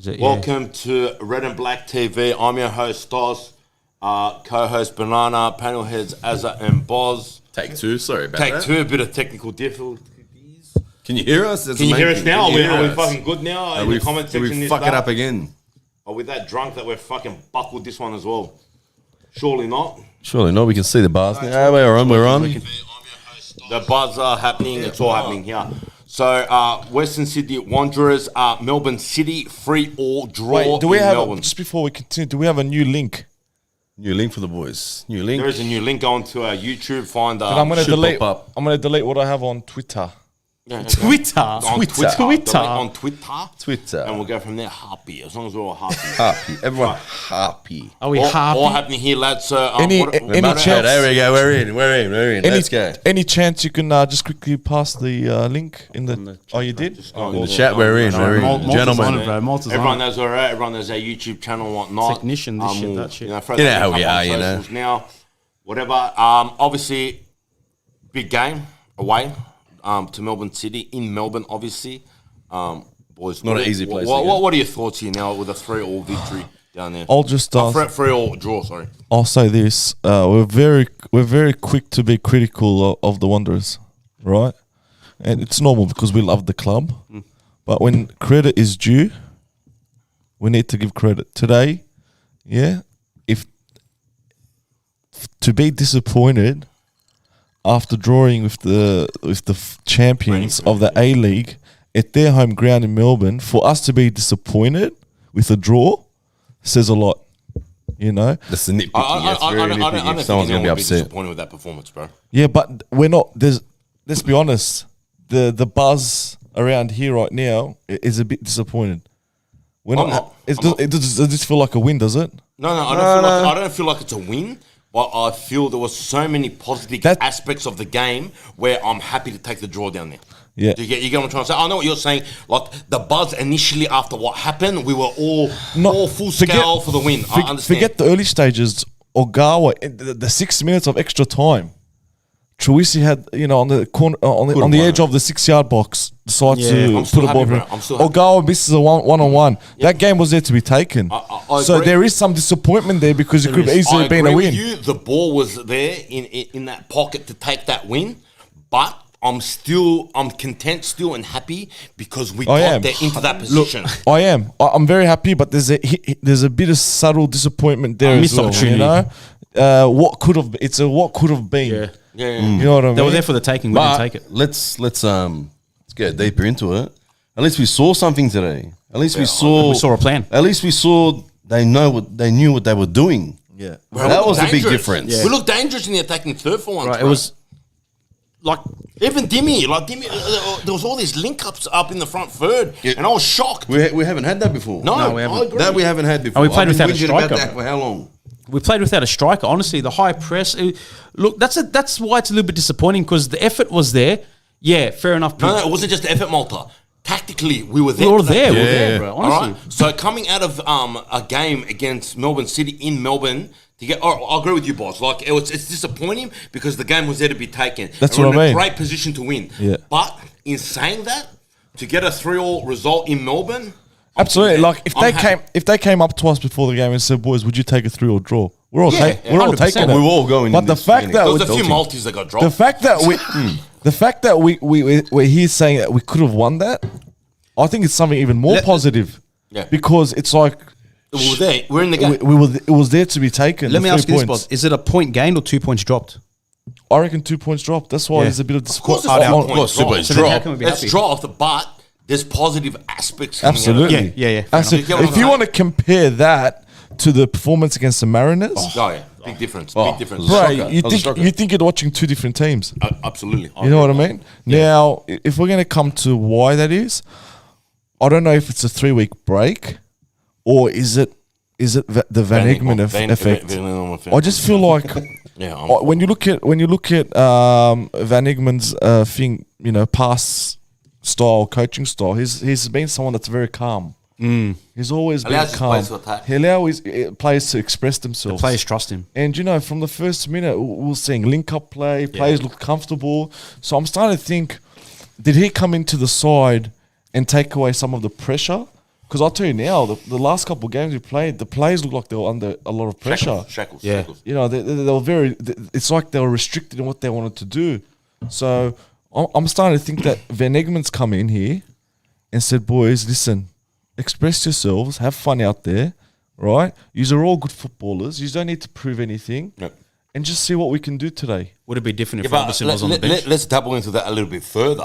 Welcome to Red and Black TV. I'm your host, Stos. Co-host, Banana. Panel heads, Azza and Boz. Take two. Sorry about Take that. two. A bit of technical difficulties. Can you hear us? Can you hear us now? Are we fucking good now? Are In we, the comment section, we fuck it up again? Are we that drunk that we're fucking buckled this one as well? Surely not. Surely not. We can see the bars now. We're on. We're on. The buzz are happening. It's all happening here. So, Western Sydney Wanderers, Melbourne City, 3-3 draw. Wait, do we in have Melbourne. just before we continue? Do we have a new link? New link for the boys. New link. There is a new link going to our YouTube. Find I'm gonna should delete. pop up. I'm gonna delete what I have on Twitter. Twitter. on Twitter. Delete on Twitter. And we'll go from there happy, as long as we're all happy. Happy. Everyone happy. Are we all, happy? all happening here, lads. So, Any chance? There we go. We're in. Let's go. Any chance you can just quickly pass the link in the? Oh, you did. In the chat, we're in. Gentlemen. Everyone knows where we're at. Everyone knows our YouTube channel and whatnot. Technician, this shit, that shit. You know, You know how we are, you know. Now, whatever. Obviously, big game away to Melbourne City in Melbourne. Obviously, boys. Not an easy place. What are your thoughts here now with a 3-3 victory down there? I'll just 3-3 draw. Sorry. I'll say this: we're very quick to be critical of the Wanderers, right? And it's normal because we love the club. But when credit is due, we need to give credit. Today, if to be disappointed after drawing with the champions of the A-League at their home ground in Melbourne, for us to be disappointed with a draw says a lot. You know? That's the nitpicky. I don't think Someone's going to be upset. disappointed with that performance, bro. Yeah, but we're not. Let's be honest. The buzz around here right now is a bit disappointed. We're not. Does this feel like a win? Does it? No, I don't feel like it's a win. But I feel there was so many positive aspects of the game where I'm happy to take the draw down there. Yeah. You get what I'm trying to say? I know what you're saying. Like, the buzz initially after what happened, we were all full scale for the win. I understand. Forget the early stages. Ogawa, the 6 minutes of extra time. Truisi had, on the corner, on the edge of the 6-yard box, decided to put a ball. Ogawa misses a one-on-one. That game was there to be taken. I so there is some disappointment there because it could have easily been a win. The ball was there in that pocket to take that win, but I'm content still and happy because we got there into that position. Look, I am. I'm very happy, but there's a bit of subtle disappointment there as well. You know, what could have? It's a what could have been. Yeah. You know what I mean? They were there for the taking. We didn't take it. Let's get deeper into it. At least we saw something today. At least we saw a plan. At least we saw they knew what they were doing. Yeah, that was a big difference. Yeah. We looked dangerous in the attacking third for once. Right, it was like even Dimmy, there was all these link ups up in the front third, and I was shocked. We haven't had that before. No, we haven't. I agree. That we haven't had before. And we played without a striker. About that for how long? We played without a striker. Honestly, the high press. Look, that's why it's a little bit disappointing because the effort was there. Yeah, fair enough. No, it wasn't just the effort, Malta. Tactically, we were there. We were there, bro. Honestly. All right? So coming out of a game against Melbourne City in Melbourne to get, I agree with you, boss. Like it's disappointing because the game was there to be taken. That's and what I we're in mean. a great position to win. Yeah. But in saying that, to get a 3-3 result in Melbourne, absolutely. Like if they came up to us before the game and said, "Boys, would you take a 3-3 draw?" We're all taking it. We were all going. But the fact that there was a few multis that got dropped. The fact that we're here saying that we could have won that, I think it's something even more positive. Yeah. Because it's like we were there. We're in the game. It was there to be taken. Let me ask you this, boss: is it a point gained or 2 points dropped? I reckon 2 points dropped. That's why there's a bit of disappointment. Of course, So then how can we be happy? It's dropped, but there's positive aspects. Coming Absolutely. out of it. Yeah. Absolutely. If you want to compare that to the performance against the Mariners, big difference. Oh. Big difference. bro, you think you're watching two different teams. Absolutely. You know what I mean? Yeah. Now, if we're going to come to why that is, I don't know if it's a 3-week break or is it the Van Egmond effect. I just feel like when you look at Van Egmond's thing, past style, coaching style, he's been someone that's very calm. He's always been calm. He allows his players to express themselves. The players trust him. And, from the first minute, we were seeing link-up play. Players look comfortable. So I'm starting to think, did he come into the side and take away some of the pressure Because I'll tell you now, the last couple of games we played, the players looked like they were under a lot of pressure. Shackles. You know, they were very. It's like they were restricted in what they wanted to do. So I'm starting to think that Van Egmon's come in here and said, "Boys, listen, express yourselves, have fun out there, right? You are all good footballers. You don't need to prove anything, and just see what we can do today." Would it be different if Robertson was on the bench? Let's dabble into that a little bit further.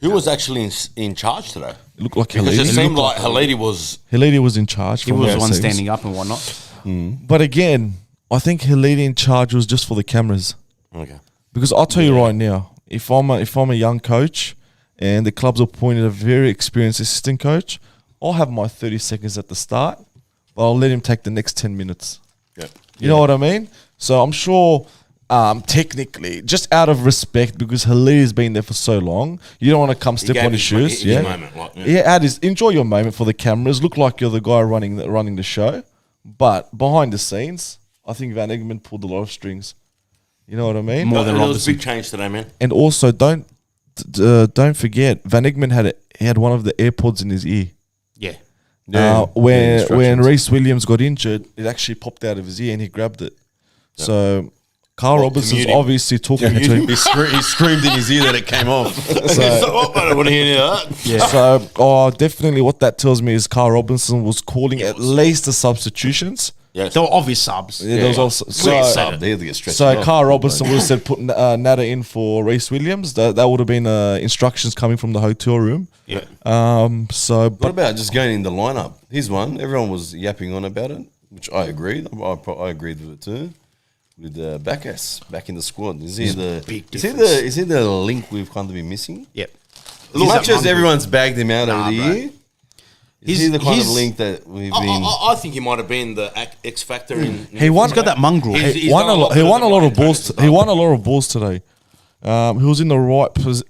Who was actually in charge today? It looked like Because Halidi. it seemed like Halidi was... Halidi was in charge. He was the one standing up and whatnot. But again, I think Halidi in charge was just for the cameras. Okay. Because I'll tell you right now, if I'm a young coach and the club's appointed a very experienced assistant coach, I'll have my 30 seconds at the start, but I'll let him take the next 10 minutes. Yeah. You know what I mean? So I'm sure... technically, just out of respect, because Halidi's been there for so long, you don't want to come step on his shoes. His moment, enjoy your moment for the cameras. Look like you're the guy running the show, but behind the scenes, I think Van Egmond pulled a lot of strings. You know what I mean? More than Robertson. There was a big change today, man. And also, don't forget, Van Egmond had one of the AirPods in his ear. Yeah. When Reece Williams got injured, it actually popped out of his ear and he grabbed it. Yep. So Carl Robinson's obviously talking to him. He screamed in his ear that it came off. I don't want to hear that. Yeah. So definitely what that tells me is Carl Robinson was calling at least the substitutions. Yes. There were obvious subs. Yeah, there was also Carl Robinson would have said put Nada in for Reece Williams. That would have been instructions coming from the hotel room. Yeah. What about just going in the lineup? Here's one. Everyone was yapping on about it, which I agreed. I agreed with it too. With Bacchus back in the squad, is he the link we've kind of been missing? Yep. As much as everyone's bagged him out over the year, is he the kind of link that we've been? I think he might have been the X factor. He's got that mongrel. He won a lot of balls. He won a lot of balls today. He was in the right place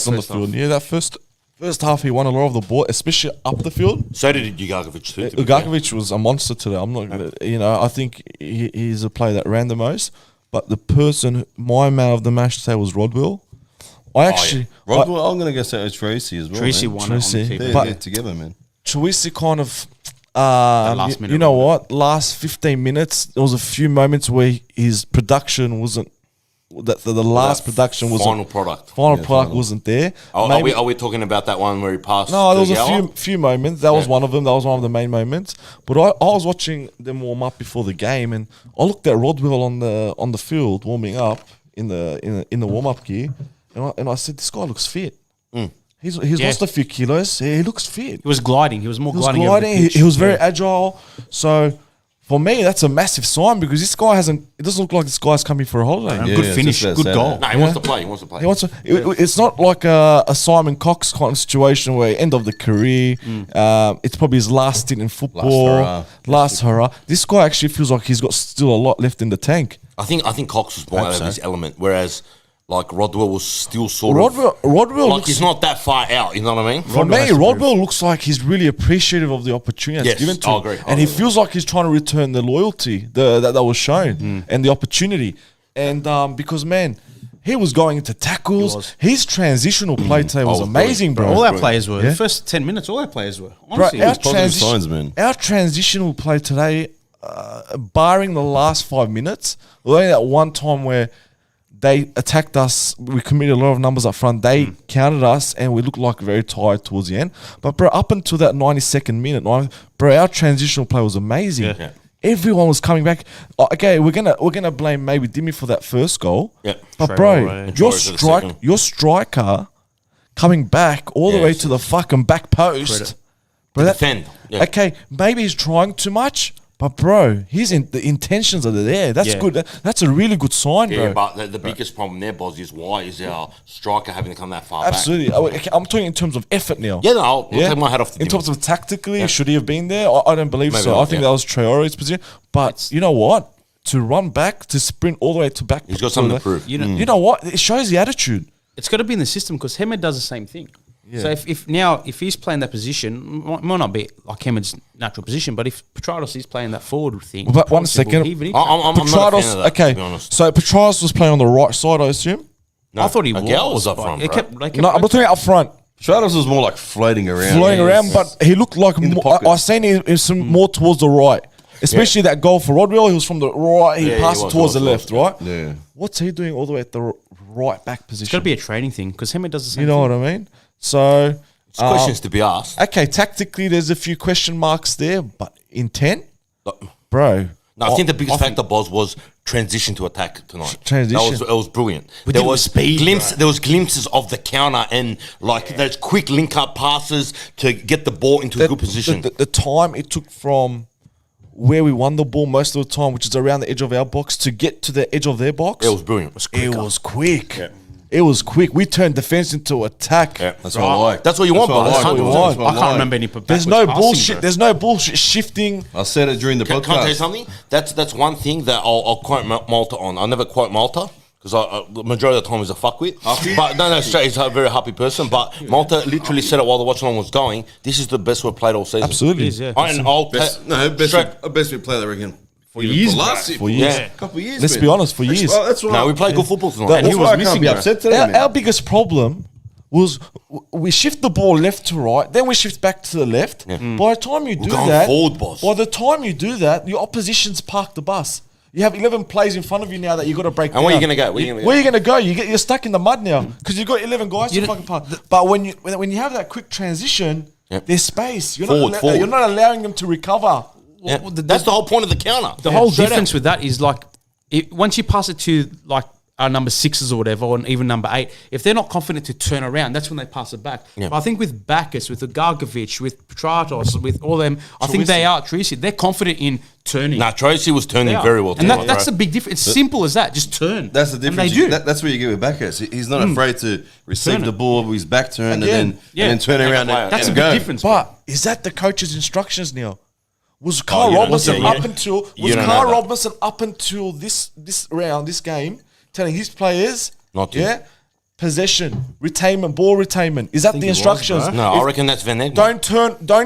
on the field. Yeah, that first half he won a lot of the ball, especially up the field. So did Ugarkovic too. Ugarkovic was a monster today. I'm not gonna, I think he's a player that ran the most. But the person, my man of the match today was Rodwell. Rodwell, I'm gonna go say it's Tracy as well. Tracy won it on the They're together, man. Tracy kind of. You know what? Last 15 minutes, there was a few moments where his production wasn't. The last production was final product. Product wasn't there. Are we talking about that one where he passed? No, there was a few moments. That was one of them. That was one of the main moments. But I was watching them warm up before the game, and I looked at Rodwell on the field warming up in the warm up gear, and I said, "This guy looks fit. He's lost a few kilos. He looks fit. He was gliding. He was more gliding. He was very agile. So." For me, that's a massive sign because this guy it doesn't look like this guy's coming for a holiday. Good finish, good goal. No, he wants to play. It's not like a Simon Cox kind of situation where end of the career. It's probably his last stint in football. Last hurrah. This guy actually feels like he's got still a lot left in the tank. I think Cox was more out of his element, whereas like Rodwell was still sort of Rodwell like he's not that far out. You know what I mean? For me, Rodwell looks like he's really appreciative of the opportunity that's given to him. Agree. And he feels like he's trying to return the loyalty that was shown and the opportunity. And because man, he was going into tackles. His transitional play today was amazing, bro. All our players were. The first 10 minutes, all our players were. Honestly, bro, our transitional play today, barring the last 5 minutes, only that one time where they attacked us. We committed a lot of numbers up front. They counted us, and we looked like very tired towards the end. But bro, up until that 92nd minute, bro, our transitional play was amazing. Yeah. Everyone was coming back. Okay, we're gonna blame maybe Dimmy for that first goal. Yeah. But bro, your striker coming back all the way to the fucking back post. Bro, defend. Yeah. Okay, maybe he's trying too much. But bro, the intentions are there. That's good. That's a really good sign, bro. Yeah, but the biggest problem there, Boz, is why is our striker having to come that far Absolutely. back? I'm talking in terms of effort now. Yeah, no, I'll take my hat off to in terms of tactically, should he have been there? I don't believe maybe so. Not, I think that was Traore's position. But you know what? To run back, to sprint all the way to back. He's got something to prove. You know what? It shows the attitude. It's got to be in the system because Hemed does the same thing. Yeah. So if he's playing that position, it might not be like Hemed's natural position, but if Petrados is playing that forward thing, but 1 second, I'm not a fan of that, to be honest. So Petrados was playing on the right side, I assume. No, I thought he was up front. No, I'm not talking up front. Stratos was more like floating around. But he looked like In the more, pocket. I seen him some more towards the right. Especially that goal for Rodwell, he was from the right, he passed was, towards he the was, left, right? Yeah. What's he doing all the way at the right back position? It's got to be a training thing because Hemi does the same You know thing. what I mean? So, It's questions to be asked. okay, tactically, there's a few question marks there, but intent, bro. No, I think the biggest factor was transition to attack tonight. Transition. It was brilliant. We There did it with was speed, there was glimpses of the counter and like those quick link up passes to get the ball into a good position. The time it took from where we won the ball most of the time, which is around the edge of our box, to get to the edge of their box. It was brilliant. It was quick. It was quick. We turned defense into attack. Yeah. That's what I like. That's what you want, bro. That's what you 100%. want. That's I can't remember any. There's no backwards passing, bullshit. bro. There's no bullshit shifting. I said it during the Can I tell you podcast. something? That's one thing that I'll quote Malta on. I'll never quote Malta because the majority of the time he's a fuckwit. But no, straight, he's a very happy person. But Malta literally said it while the watch along was going. This is the best we've played all season. Absolutely. It is, yeah. And I'll Best we play that again. For years, last bro. For year. years. Yeah. Couple of years. Let's man. be honest, for years. That's why. No, we played good football tonight. That- That's he why was I can't missing, be bro. upset today, man. Our biggest problem was we shift the ball left to right, then we shift back to the left. By the time you do going that, forward, boss. by the time you do that, your opposition's parked the bus. You have 11 plays in front of you now that you got to break. And where down. you gonna go? Where you gonna go? Where you gonna go? You're stuck in the mud now because you've got 11 guys to fucking pass. But when you have that quick transition, there's space. You're Forward. you're not allowing them to recover. Yeah. That's the whole point of the counter. The whole Straight difference up. with that is like, once you pass it to like our number 6s or whatever, or even number 8, if they're not confident to turn around, that's when they pass it back. Yeah. But I think with Bacchus, with the Gargovic, with Petratos, with all them, I think they are, Tracy, they're confident in turning. Nah, Tracy was turning They are. very well. And tonight, that's bro. the big difference. It's simple as that. Just turn. That's the difference. And they do. That's where you get with Bacchus. He's not afraid to receive Turn the it. ball with his back turned Again. and then turn around and, That's a and big go. difference. But is that the coach's instructions, Neil? Was Carl you don't- Robinson yeah, up yeah. until You was don't Carl know that. Robinson up until this round, this game, telling his players, Not to. possession, retainment, ball retainment. Is that the he was, instructions? bro. No, If- I reckon that's Van Egmond. don't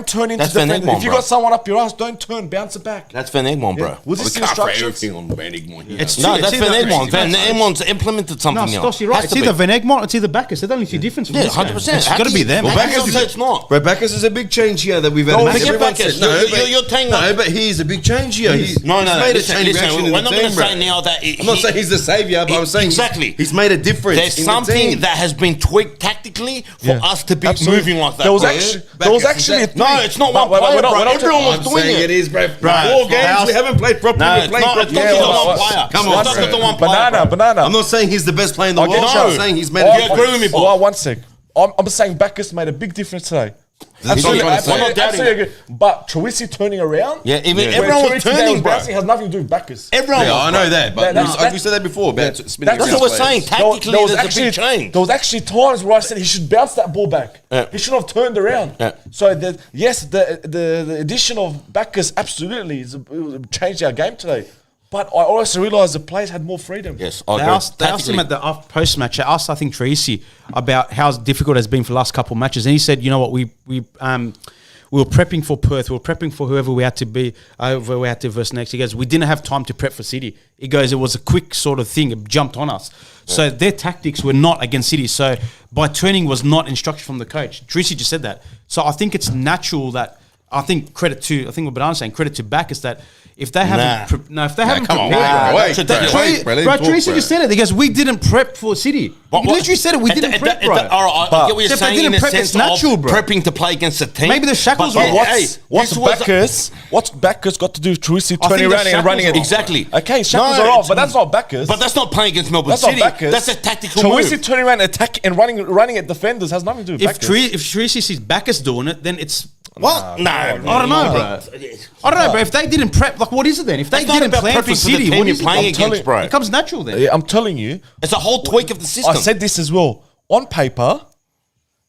turn into That's Van defender. Egmond, If you bro. got someone up your ass, don't turn, bounce it back. That's Van Egmond, bro. Was We this the can't throw instructions? everything on Van Egmond here. It's No, it's that's either- Van Egmond. it's- Van Egmond's implemented something No, else. Stoss, you're right. Has It's to either be. Van Egmont or it's either Bacchus. There's only two differences. Yeah, 100%. It's got to be them. Well, Bacchus Bacchus is- say it's not. But Bacchus is a big change here that we've had. No, Everyone forget Bacchus. said- You're telling no, us- but he's a big change here. He's No, made a listen, chain listen, reaction in we're the not going to team, say bro. now that I'm not saying he's the savior, but I'm saying exactly. he's made a difference. There's in the something team. that has been tweaked tactically for us to be moving like that. There was bro. actually, Bacchus, there was is actually that- No, it's not But one player, we're not- bro. we're not Everyone was I'm doing saying it. it is, bro. Bro, 4 games House- we haven't played properly. No, We're it's playing not. It's properly. not Yeah, the one but- player. Come on, It's bro. not the one player. bro. Banana. I'm not saying he's the best player in the I get world. you. I'm saying he's made Oh, a You agree with me, difference. boss? One sec. I'm saying Bacchus made a big difference today. That's what I'm trying to say. I'm not doubting absolutely agree. But Troisi turning around, Yeah, even where everyone was Troisi today turning, bro. bouncing has nothing to do with Bacchus. Everyone Yeah, was, I know that, but That- we said that before about spinning that's around what we're players. saying. Tactically, There was there's a big change. There was actually times where I said he should bounce that ball back. Yeah. He should have turned around. Yeah. So the addition of Bacchus absolutely changed our game today. But I also realised the players had more freedom. Yes, I They agree. asked him at the post match. They asked, I think, Tracy about how difficult it has been for the last couple of matches, and he said, "You know what? We were prepping for Perth. We were prepping for whoever we had to be, whoever we had to verse next." He goes, "We didn't have time to prep for City." He goes, "It was a quick sort of thing. It jumped on us." So their tactics were not against City. So by turning was not instruction from the coach. Tracy just said that. So I think it's natural that I think what Banana's saying, credit to Bacchus that. If they haven't, if they haven't come on, prepared, wait, Bro, bro, Tracy just said it. He goes, "We didn't prep for City." He literally said it. We didn't prep, bro. All right, I get what you're Except they saying in didn't the prep, sense it's natural, of bro. prepping to play against a team. Maybe the shackles But were off. What's Bacchus got to do with Troisi I turning think the around and running it? shackles Exactly. Okay, shackles No, are off, it's- but that's not Bacchus. But that's not playing against Melbourne That's City. not Bacchus. That's a tactical Troisi move. turning around, attack and running at defenders has nothing to do with Bacchus. If Tracy sees Bacchus doing it, then it's. What? No, I don't know, bro. I don't know, bro. If they didn't prep, like, what is it then? If they It's not didn't about plan prepping for for the City, team what you're is it? playing I'm telling against, you, bro. It comes natural then. Yeah, I'm telling you. It's a whole tweak of the system. I said this as well. On paper,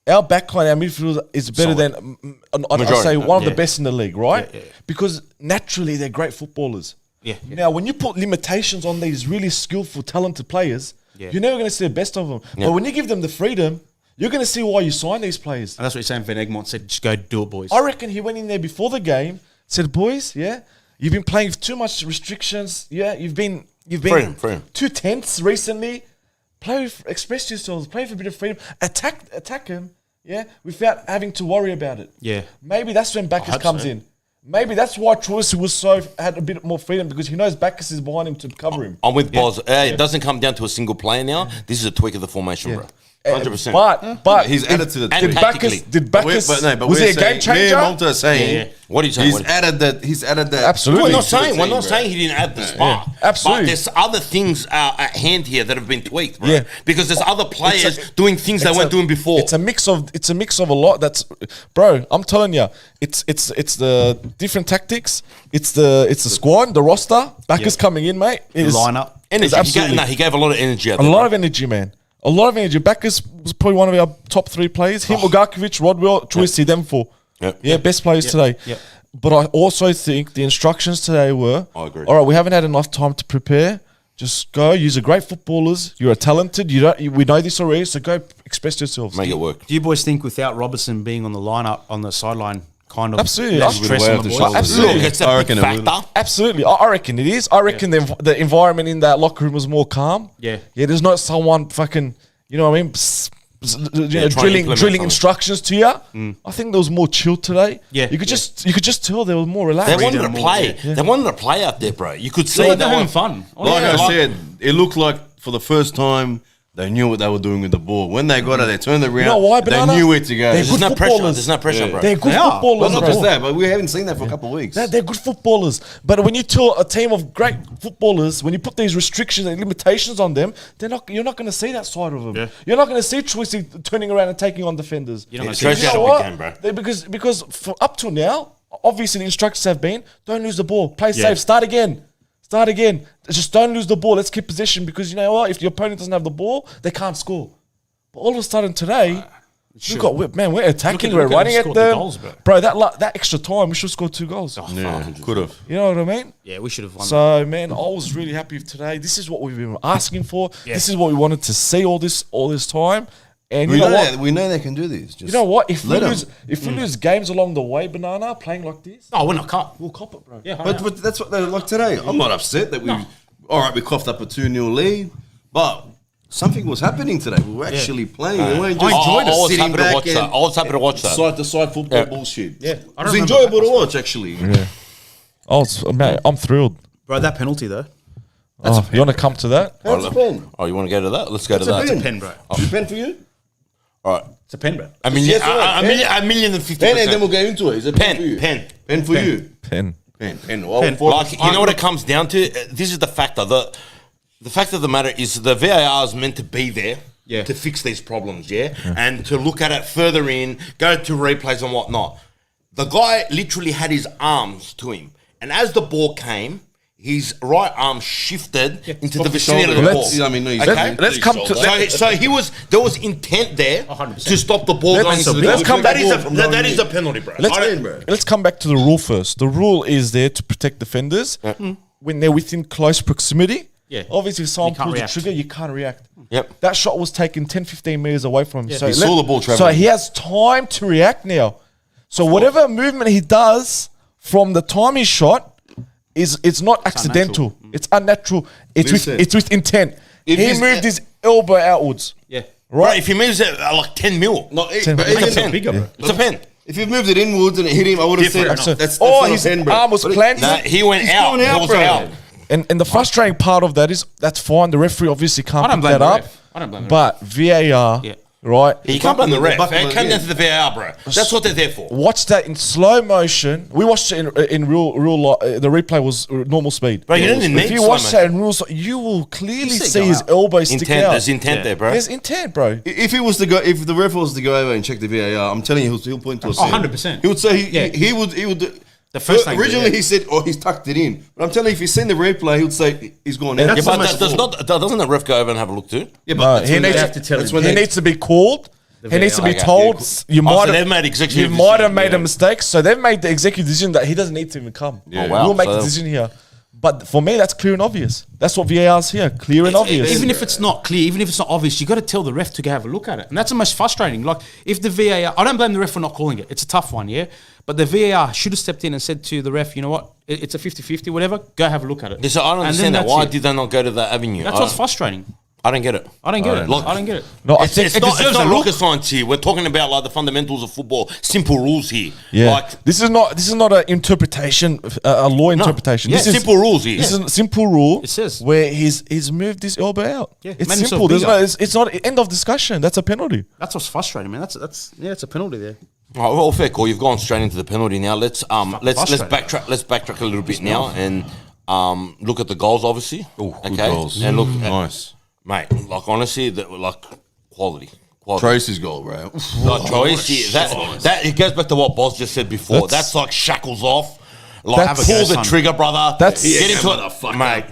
our backline, our midfield is better Solid. than I'd Majority. say one of the Yeah. best in the league, right? Because naturally they're great footballers. Yeah. Now, when you put limitations on these really skillful, talented players, you're never going to see the best of them. Yeah. But when you give them the freedom, you're going to see why you sign these players. And that's what you're saying. Van Egmont said, "Just go do it, boys." I reckon he went in there before the game, said, "Boys, you've been playing with too much restrictions. Yeah, you've been Freedom. too tense recently. Express yourselves, play for a bit of freedom. Attack him, yeah, without having to worry about it. Yeah. Maybe that's when Bacchus comes in. Maybe that's why Troyes was had a bit more freedom because he knows Bacchus is behind him to cover him. I'm with Boz. It doesn't come down to a single player now. This is a tweak of the formation, bro. 100%. But he's added to the and team. Did Bacchus was he a game changer? Malta are saying, What are you saying? He's added that. Absolutely. We're not saying he didn't add the spark. Absolutely. But there's other things at hand here that have been tweaked, bro. Yeah. Because there's other players doing things they weren't doing before. It's a mix of a lot. That's, bro. I'm telling you, it's the different tactics. It's the squad, the roster. Bacchus coming in, mate. The lineup. Energy. He gave a lot of energy out there. A lot of energy, man. A lot of energy. Bacchus was probably one of our top 3 players. Him, Ugarkovic, Rodwell, Troyes, them 4. Yeah, best players today. Yep. But I also think the instructions today were, I agree. all right, we haven't had enough time to prepare. Just go. You're great footballers. You're talented. We know this already. So go express yourselves. Make it work. Do you boys think without Robertson being on the lineup on the sideline, kind of Absolutely. less With stress the way on of the the boys? shoulders. Absolutely. Look, it's I a reckon big it will. factor. Absolutely. I reckon it is. I reckon the environment in that locker room was more calm. Yeah. Yeah, there's not someone fucking, you know what I mean, drilling instructions to you. I think there was more chill today. Yeah. You could just tell they were more relaxed. They wanted to play. They wanted to play out there, bro. You could see They're they having were fun. Like I said, it looked like for the first time they knew what they were doing with the ball. When they got it, they turned around. You know why, they Banana? knew where to go. They're There's good no pressure. footballers. There's no pressure, bro. They're good They are. footballers. Well, not bro. just that, but we haven't seen that for a couple of weeks. They're good footballers. But when you tell a team of great footballers, when you put these restrictions and limitations on them, you're not going to see that side of them. Yeah. You're not going to see Troyes turning around and taking on defenders. You're not gonna Troyes see had a what? big game, bro. Because for up till now, obviously the instructions have been, don't lose the ball, play safe, start again. Just don't lose the ball. Let's keep possession because you know what? If your opponent doesn't have the ball, they can't score. But all of a sudden today, we're attacking, we're look at running them at scored the them. goals, bro. Bro, that extra time, we should have scored 2 goals. Could have. You know what I mean? Yeah, we should have won. So, man, I was really happy with today. This is what we've been asking for. Yeah. This is what we wanted to see all this time. And We you know know what? that. We know they can do this. Just You know what? If we let 'em. lose games along the way, Banana, playing like this, No, we're not cut. we'll cop it, bro. Yeah, But that's what they're like today. I'm not upset that we. All right, we coughed up a 2-0 lead, but something was happening today. We were actually playing. We weren't just I was sitting happy to back watch that. and I was happy to watch that. side to side football bullshit. Yeah, I it don't was remember enjoyable that. to watch actually. Man, I'm thrilled. Bro, that penalty though. You want to come to that? That's a pen. Oh, you want to go to that? Let's go to That's a that. pen. Pen, bro. It's a pen for you. All right. It's a pen, bro. A million, Yes, right. a million and 50%. Pen, and then we'll get into it. Is it pen for you? Pen for you. Pen. Pen. Well, Pen. Like, you know what it comes down to? This is the factor. The fact of the matter is the VAR is meant to be there to fix these problems, and to look at it further in, go to replays and whatnot. The guy literally had his arms to him, and as the ball came, his right arm shifted into the vicinity of the ball. Let's come to So there was intent there 100%. to stop the ball going into the let's goal. come That back- is a penalty, bro. Let's come back to the rule first. The rule is there to protect defenders when they're within close proximity. Yeah. Obviously, if someone You can't pulls the react. trigger, you can't react. Yep. That shot was taken 10, 15 meters away from him. So He saw the ball So traveling. he has time to react now. So whatever movement he does from the time he shot it's not accidental. It's unnatural. It's with intent. If He he's- moved his elbow outwards. Yeah. Right, if he moves it like 10 mil, No, It's but a even- pen. Bigger, bro. it's a pen. if you moved it inwards and it hit him, I would have said Different. that's Or not a his pen, bro. arm was But it- planted. No, he went He's out. going He out, was bro. out. And the frustrating part of that is that's fine. The referee obviously I can't don't pick blame that the up. ref. I don't blame the But VAR, Yeah. right? You can't blame the ref. buckle It came in. down to the VAR, bro. That's what they're there for. Watch that in slow motion. We watched it in real. The replay was normal speed. Bro, you don't even If need you slow watch motion. that in real, you will clearly see it see go his out. elbow stick Intent. out. There's intent there, bro. There's intent, bro. If he was to go, if the ref was to go over and check the VAR, I'm telling you, he'll point to a 100%. He would say Yeah. he would. The first thing, originally yeah. he said, "Oh, he's tucked it in." But I'm telling you, if he's seen the replay, he would say he's gone out. Yeah, Yeah, so but much doesn't the ref go over and have a look too? Yeah, No, that's he when needs they to- have to tell He him. needs to be called. He needs to be Okay. told. Yeah. You Oh, might so they've have made executive You might have decision, made yeah. a mistake. So they've made the executive decision that he doesn't need to even come. Yeah. Oh, wow. We'll make So- the decision here. But for me, that's clear and obvious. That's what VAR's here. Clear and obvious. Even if it's not clear, even if it's not obvious, you got to tell the ref to go have a look at it, and that's the most frustrating. Like if the VAR, I don't blame the ref for not calling it. It's a tough one, yeah. But the VAR should have stepped in and said to the ref, you know what, it's a 50-50, whatever. Go have a look at it. Yeah, so I don't And understand then that. Why that's it. did they not go to that avenue? That's what's frustrating. I don't get it. I don't get it. Look, I don't get it. No, I It's, think it's it not, deserves it's not a look. rocket science here. We're talking about like the fundamentals of football, simple rules here. Yeah, Like, this is not an interpretation, a law interpretation. yeah, This is simple rules here. This is a simple rule. It says. where he's moved his elbow out. Yeah, it's made himself simple. There's bigger. no. It's not end of discussion. That's a penalty. That's what's frustrating, man. That's it's a penalty there. All right, well, fair call. You've gone straight into the penalty now. Let's frustrating. backtrack. Let's backtrack a little bit now and look at the goals, obviously. Oh, good goals. And look, Nice. mate. Like honestly, like quality. Tracy's goal, bro. Like Tracy, that it goes back to what Boz just said before. That's like shackles off. Like That's- pull Have a the go, son. trigger, brother. That's- get Yeah, into it, mate.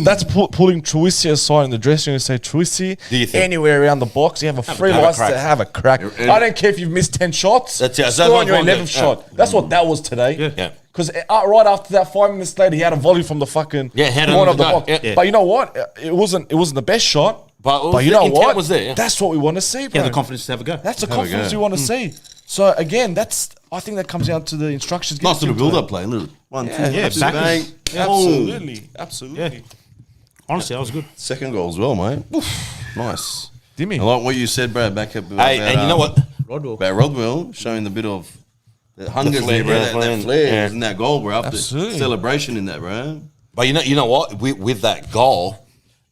That's pulling Truisi aside in the dressing room and say, Truisi, Do you think? anywhere around the box, you have a free have a license crack. to have a crack. I don't care if you've missed 10 shots. That's it. Score That's on your one 11th thing. shot. That's what that was today. Yeah. Because right after that, 5 minutes later, he had a volley from the fucking head corner on of the the box. dot. Yeah. But you know what? It wasn't the best shot. But you the know intent what? was there, yeah. That's what we want to see, bro. Yeah, the confidence to have a go. That's the Have a confidence go. we want to see. So again, I think that comes down to the instructions. Nice little given to build-up play. Little 1, 2, Yeah, exactly. bang. Yeah, Boom. absolutely. Honestly, that was good. Second goal as well, mate. Nice. Dimmy. I like what you said, Brad, back up. Hey, and you know what? Rodwell. About Rodwell, showing the bit of the hunger flair, there, bro. yeah, That flair yeah. in that goal, bro. After Absolutely. celebration in that, bro. But you know what? With that goal,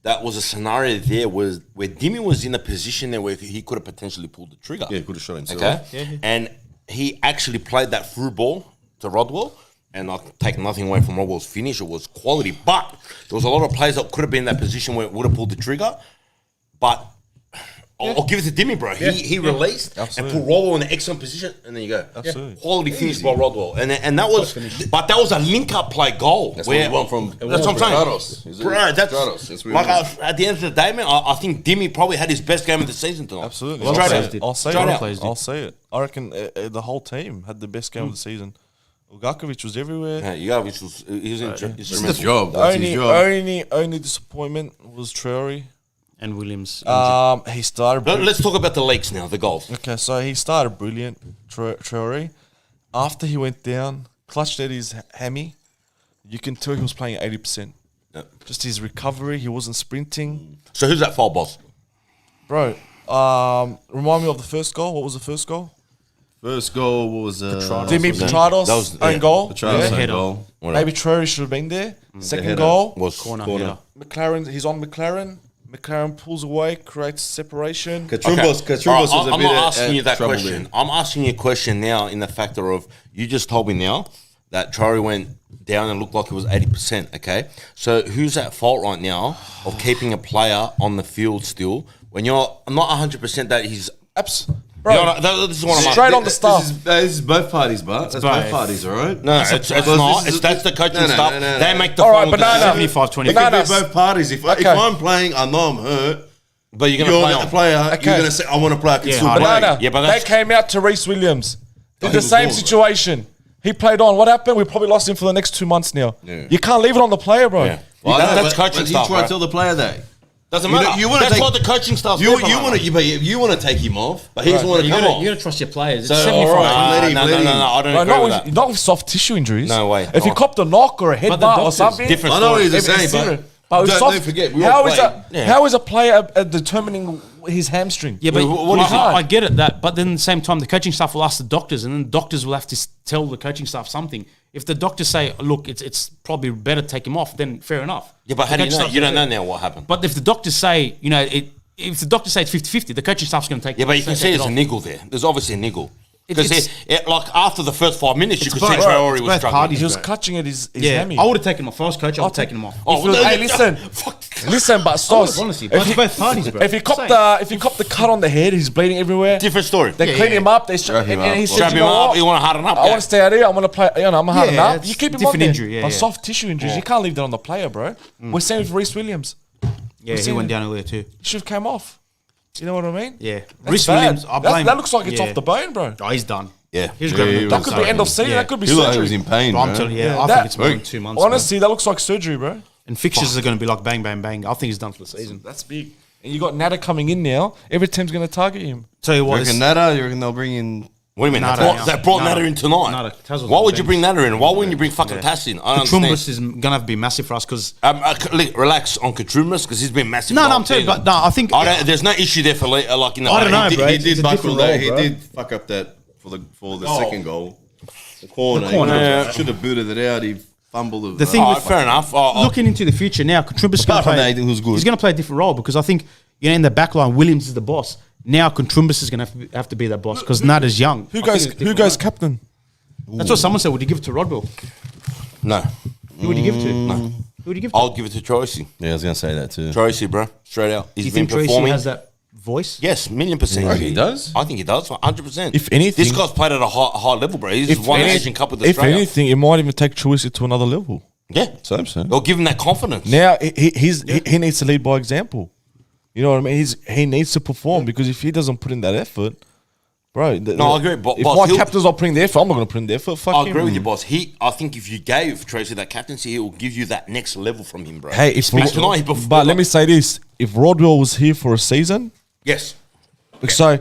that was a scenario there where Dimmy was in a position there where he could have potentially pulled the trigger. Yeah, could have shot himself. Okay. And he actually played that through ball to Rodwell. And I take nothing away from Rodwell's finish. It was quality. But there was a lot of players that could have been in that position where it would have pulled the trigger. But I'll give it to Dimmy, bro. He released Absolutely. and put Rodwell in an excellent position. And there you go. Absolutely. Quality finish by Rodwell. And that was, but that was a link-up play goal. That's what he won from. That's what I'm saying. Stratos. Is it? Bro, that's Stratos. That's what he like won. at the end of the day, man. I think Dimmy probably had his best game of the season tonight. Absolutely. Straight I'll out. say it. I'll say Straight it. out. Players did. I'll say it. I reckon the whole team had the best game of the season. Ugakovic was everywhere. Yeah, you got he was It's the instrumental. job. That's his job. Only disappointment was Traore. And Williams. He started. Let's talk about the leaks now, the goals. Okay, so he started brilliant, Traore. After he went down, clutched at his hammy. You can tell he was playing 80%. Yep. Just his recovery, he wasn't sprinting. So who's that foul, boss? Bro, remind me of the first goal. What was the first goal? First goal was Dimi that Petrados, was- own yeah, goal. Petrados' Yeah. own goal. Maybe Traore should have been there. Second header. goal, Was Corner. McLaren. He's on McLaren. McLaren pulls away, creates separation. Kachumbos All right, was a I'm bit not at asking you that trouble question. there. I'm asking you a question now in the factor of you just told me now that Traore went down and looked like it was 80%. Okay, so who's at fault right now of keeping a player on the field still when you're not 100% that he's. Bro, You know, this is what I'm straight asking. on the staff. This is both parties, but that's both both. parties, all right? No, it's not. That's the coaching staff. They make the All right, final banana. decision. 75-25. It could Bananas. be both parties. If Okay. I'm playing, I know I'm hurt. But you're You're going to the play on. player. Okay. You're going to say, I want to play. I can Yeah, still hard. play. Banana. Yeah, but they that's- came out to Reece Williams. Did he the was same gone. situation. He played on. What happened? We probably lost him for the next 2 months now. Yeah. You can't leave it on the player, bro. Yeah. Well, I know, That's but coaching he staff, tried to bro. tell the player that. Doesn't You know- matter. you wanna That's take- what the coaching staff. You want to take him off, but he doesn't want to You come gotta, off. you gotta trust your players. So, It's all 75. right. Let him, No, let no, him. no, I don't No, agree with not, that. not with soft tissue injuries. No way. If you copped a knock or a the headbutt or doctors- something, Different I know story. he's the it's same, serious. but with don't forget, we all how is played. how is a player determining his hamstring? Yeah, but What is it? I get it that, but then at the same time, the coaching staff will ask the doctors, and then the doctors will have to tell the coaching staff something. If the doctors say, "Look, it's probably better to take him off," then fair enough. Yeah, but how do you The know? coaching You don't staff- know now what happened. But if the doctors say, if the doctors say it's 50-50, the coaching staff's going to take. Yeah, but you can see take there's it a off. niggle there. There's obviously a niggle. Because It's- like after the first 5 minutes, you could see both. Traore It's was both struggling. parties. He was bro. clutching at his Yeah, hammy. I would have taken him off. If I was coach, I would have taken him off. Oh, Hey, listen, listen, but Stos, honestly, but it's both parties, bro. if he copped the cut on the head, he's bleeding everywhere. Different story. They clean him up. They Strap him and he up. said, Strap "You him know up. what? You want to harden up? I want to stay out here. I'm gonna play. I'm harden Yeah, up. it's You keep him on different there. injury, yeah, But yeah. soft tissue injuries, you can't leave that on the player, bro. We're saying with Reece Williams, Yeah, he seen went it. down earlier too. he should have came off. You know what I mean? Yeah, That's Reece bad. Williams. I blame. That looks like it's yeah. off the bone, bro. Oh, he's done. Yeah. He's Yeah, grabbing he the That was could be end of season. Yeah. That could be He looked like he was surgery. in pain, I'm bro. telling you, I that- think it's more than 2 months. Honestly, that looks like surgery, bro. and fixtures are going to be like bang, bang, bang. I think he's done for the season. That's big. And you got Nada coming in now. Every team's going to target him. Tell you You what, reckon this, Nada? You reckon they'll bring in What do you mean? Nada, They brought Nada. Nader in tonight. Nada. Taz was Why on would the you bring Nader in? Why wouldn't you bring fucking Tass in? I don't Katumbas understand. is gonna be massive for us because Relax on Katumbas because he's been massive. no, the I'm whole telling you, season. but no, I think There's no issue there for like I don't know, bro. He It's did a buckle different that. role, He bro. did fuck up that for the second goal. The corner. corner. Should have booted it out. He fumbled it. The thing Oh, with fair enough. looking into the future now, Katumbas Apart from play. that, he was good. He's going to play a different role because I think in the back line, Williams is the boss. Now Katumbas is going to have to be that boss because Nada's young. Who I think goes? it's a Who different goes role. captain? That's what someone said. Would you give it to Rodwell? No, Who would you give it to? No. Who would you give it to? I'll give it to Troycy. Yeah, I was gonna say that too. Troycy, bro, straight out. Do He's you been think Tracy performing. has that voice? Yes, 1,000,000%. You reckon he does? I think he does, 100%. If anything- this guy's played at a high level, bro. He's won the Asian Cup with if Australia. anything, it might even take Troycy to another level. Yeah, So. or give him that confidence. Now he needs to lead by example. You know what I mean? He needs to perform because if he doesn't put in that effort, bro. No, I agree, but if boss, my he'll- captain's not putting the effort, I'm not going to put in the effort. Fuck I him. agree with you, boss. I think if you gave Tracy that captaincy, he will give you that next level from him, bro. Hey, if Because tonight he performed. but let me say this: if Rodwell was here for a season, yes, so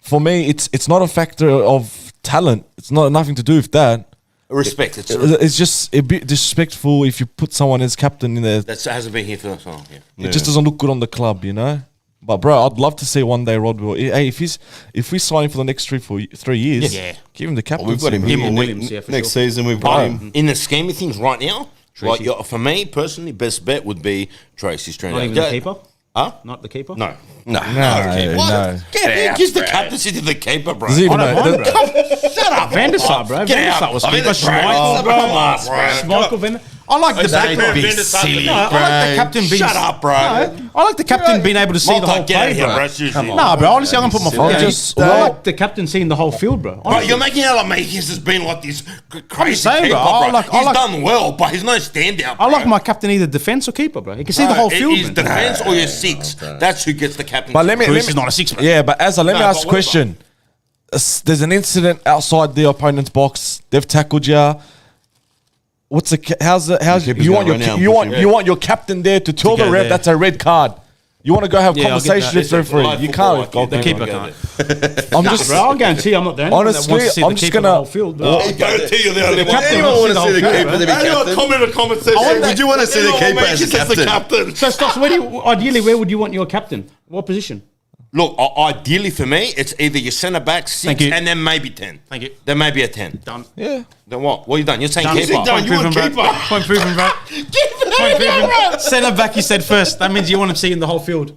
for me, it's not a factor of talent. It's not nothing to do with that. respect. It's just a bit disrespectful if you put someone as captain in there. That hasn't been here for so long. Yeah. It just doesn't look good on the club, you know. But bro, I'd love to see one day Rodwell. Hey, if we sign him for the next 3 years, Yeah. give him the captain. We've got him Him here. or Williams, yeah, for Next sure. season, we've got But him. in the scheme of things right now, like for me personally, best bet would be Tracy straight Not out. even the keeper? Huh? Not the keeper? No. No, No. Get out. Gives the captaincy to the keeper, bro. Does he even I know? don't mind, bro. Shut up, Van der Sar, bro. Van Get der Sar out. was I mean, keeper. that's right. Schmeichel, bro. Come on, bro. Schmeichel, Van. I like the Don't back. be silly, No, I like the captain being. Shut up, bro. No, I like the captain being able to see the whole Get out play, here, bro. bro. Seriously. Nah, bro. Honestly, I'm gonna put my foot I'm down. just- I like the captain seeing the whole field, bro. Bro, Honestly. you're making out like Makis has been like this crazy saying, keeper, bro. bro. I like- He's done well, but he's no standout. I like bro. my captain either defense or keeper, bro. He can see the Bro, whole field. He's man. defense or your six. That's who gets the captain. But let me. Chris is not a six-man. Yeah, but Azza, let me No, ask a but question. There's an incident outside the opponent's box. They've tackled you. How's keeper's you want gonna your run out you and want you want your captain there to tell To the go ref there. that's a red card. You want to go have Yeah, I'll get conversation that. with the referee. Live You football, can't. like, with The yeah. goalkeeper. keeper can't. I'm just Bro, I'll guarantee I'm not the only one that Honestly, wants to see I'm the just keeper gonna- the whole field. Bro. I guarantee you the only one. captain Anyone wants want to to see see the the whole keeper field, to be Anyone captain? comment in the comment section. Would you want to see the Anyone keeper Makis as a the captain? So, Stoss, ideally, where would you want your captain? What position? Look, ideally for me, it's either your centre back, Thank 6, you. and then maybe 10. Thank you. Then maybe a 10. Done. Yeah. Then what? What you done? You're saying Done. keeper. Point You want proven, bro. keeper. Point proven, bro. Point proven. Centre back, you said first. That means you want to see in the whole field.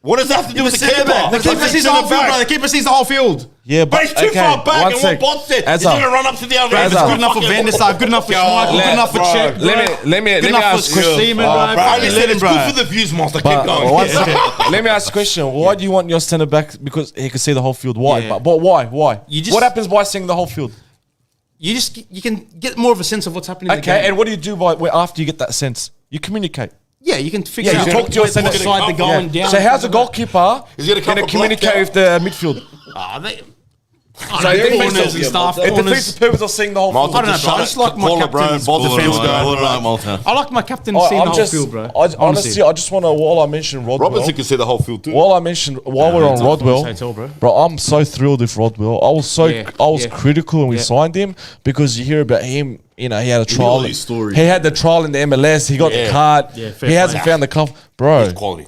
What does that have to do with the keeper? The keeper sees the whole field, bro. The keeper sees the whole field. Yeah, But he's too far back, one and sec. what Bot said, he's Azza. going to run up to the other Bro, end. if it's good enough for Van der Sar, good enough for Schmeichel, good enough for bro. Czech. Let me Good enough ask for Chris Seaman, bro. Bro, I Fucking said let him, it's bro. good for the views, Monster. Keep But going. one second. Let me ask a question. Why do you want your centre back? Because he can see the whole field. Why? Yeah. But why? Why? You just- What happens by seeing the whole field? You can get more of a sense of what's happening in the Okay, game. and what do you do after you get that sense? You communicate. Yeah, you can figure Yeah, out you talk to your what centre- side they're going Yeah. down. So how's a goalkeeper He's gonna come going for to communicate block with the midfield? So it defeats corners the- and stuff. It defeats Corners. the purpose of seeing the whole Malta field. I don't know, bro. I just like my Call it, bro. captain's Ball defense ball, guy. All right, Malta. I like my captain seeing the whole field, bro. Honestly, I just want to, while I mentioned Rodwell, Robinson can see the whole field too. while we're on Rodwell, Say tell, bro. bro, I'm so thrilled with Rodwell. I was critical when we signed him because you hear about him. You know, he had a trial. all these stories. He had the trial in the MLS. He got the card. Yeah, fair he hasn't play. found the cup, bro. Quality.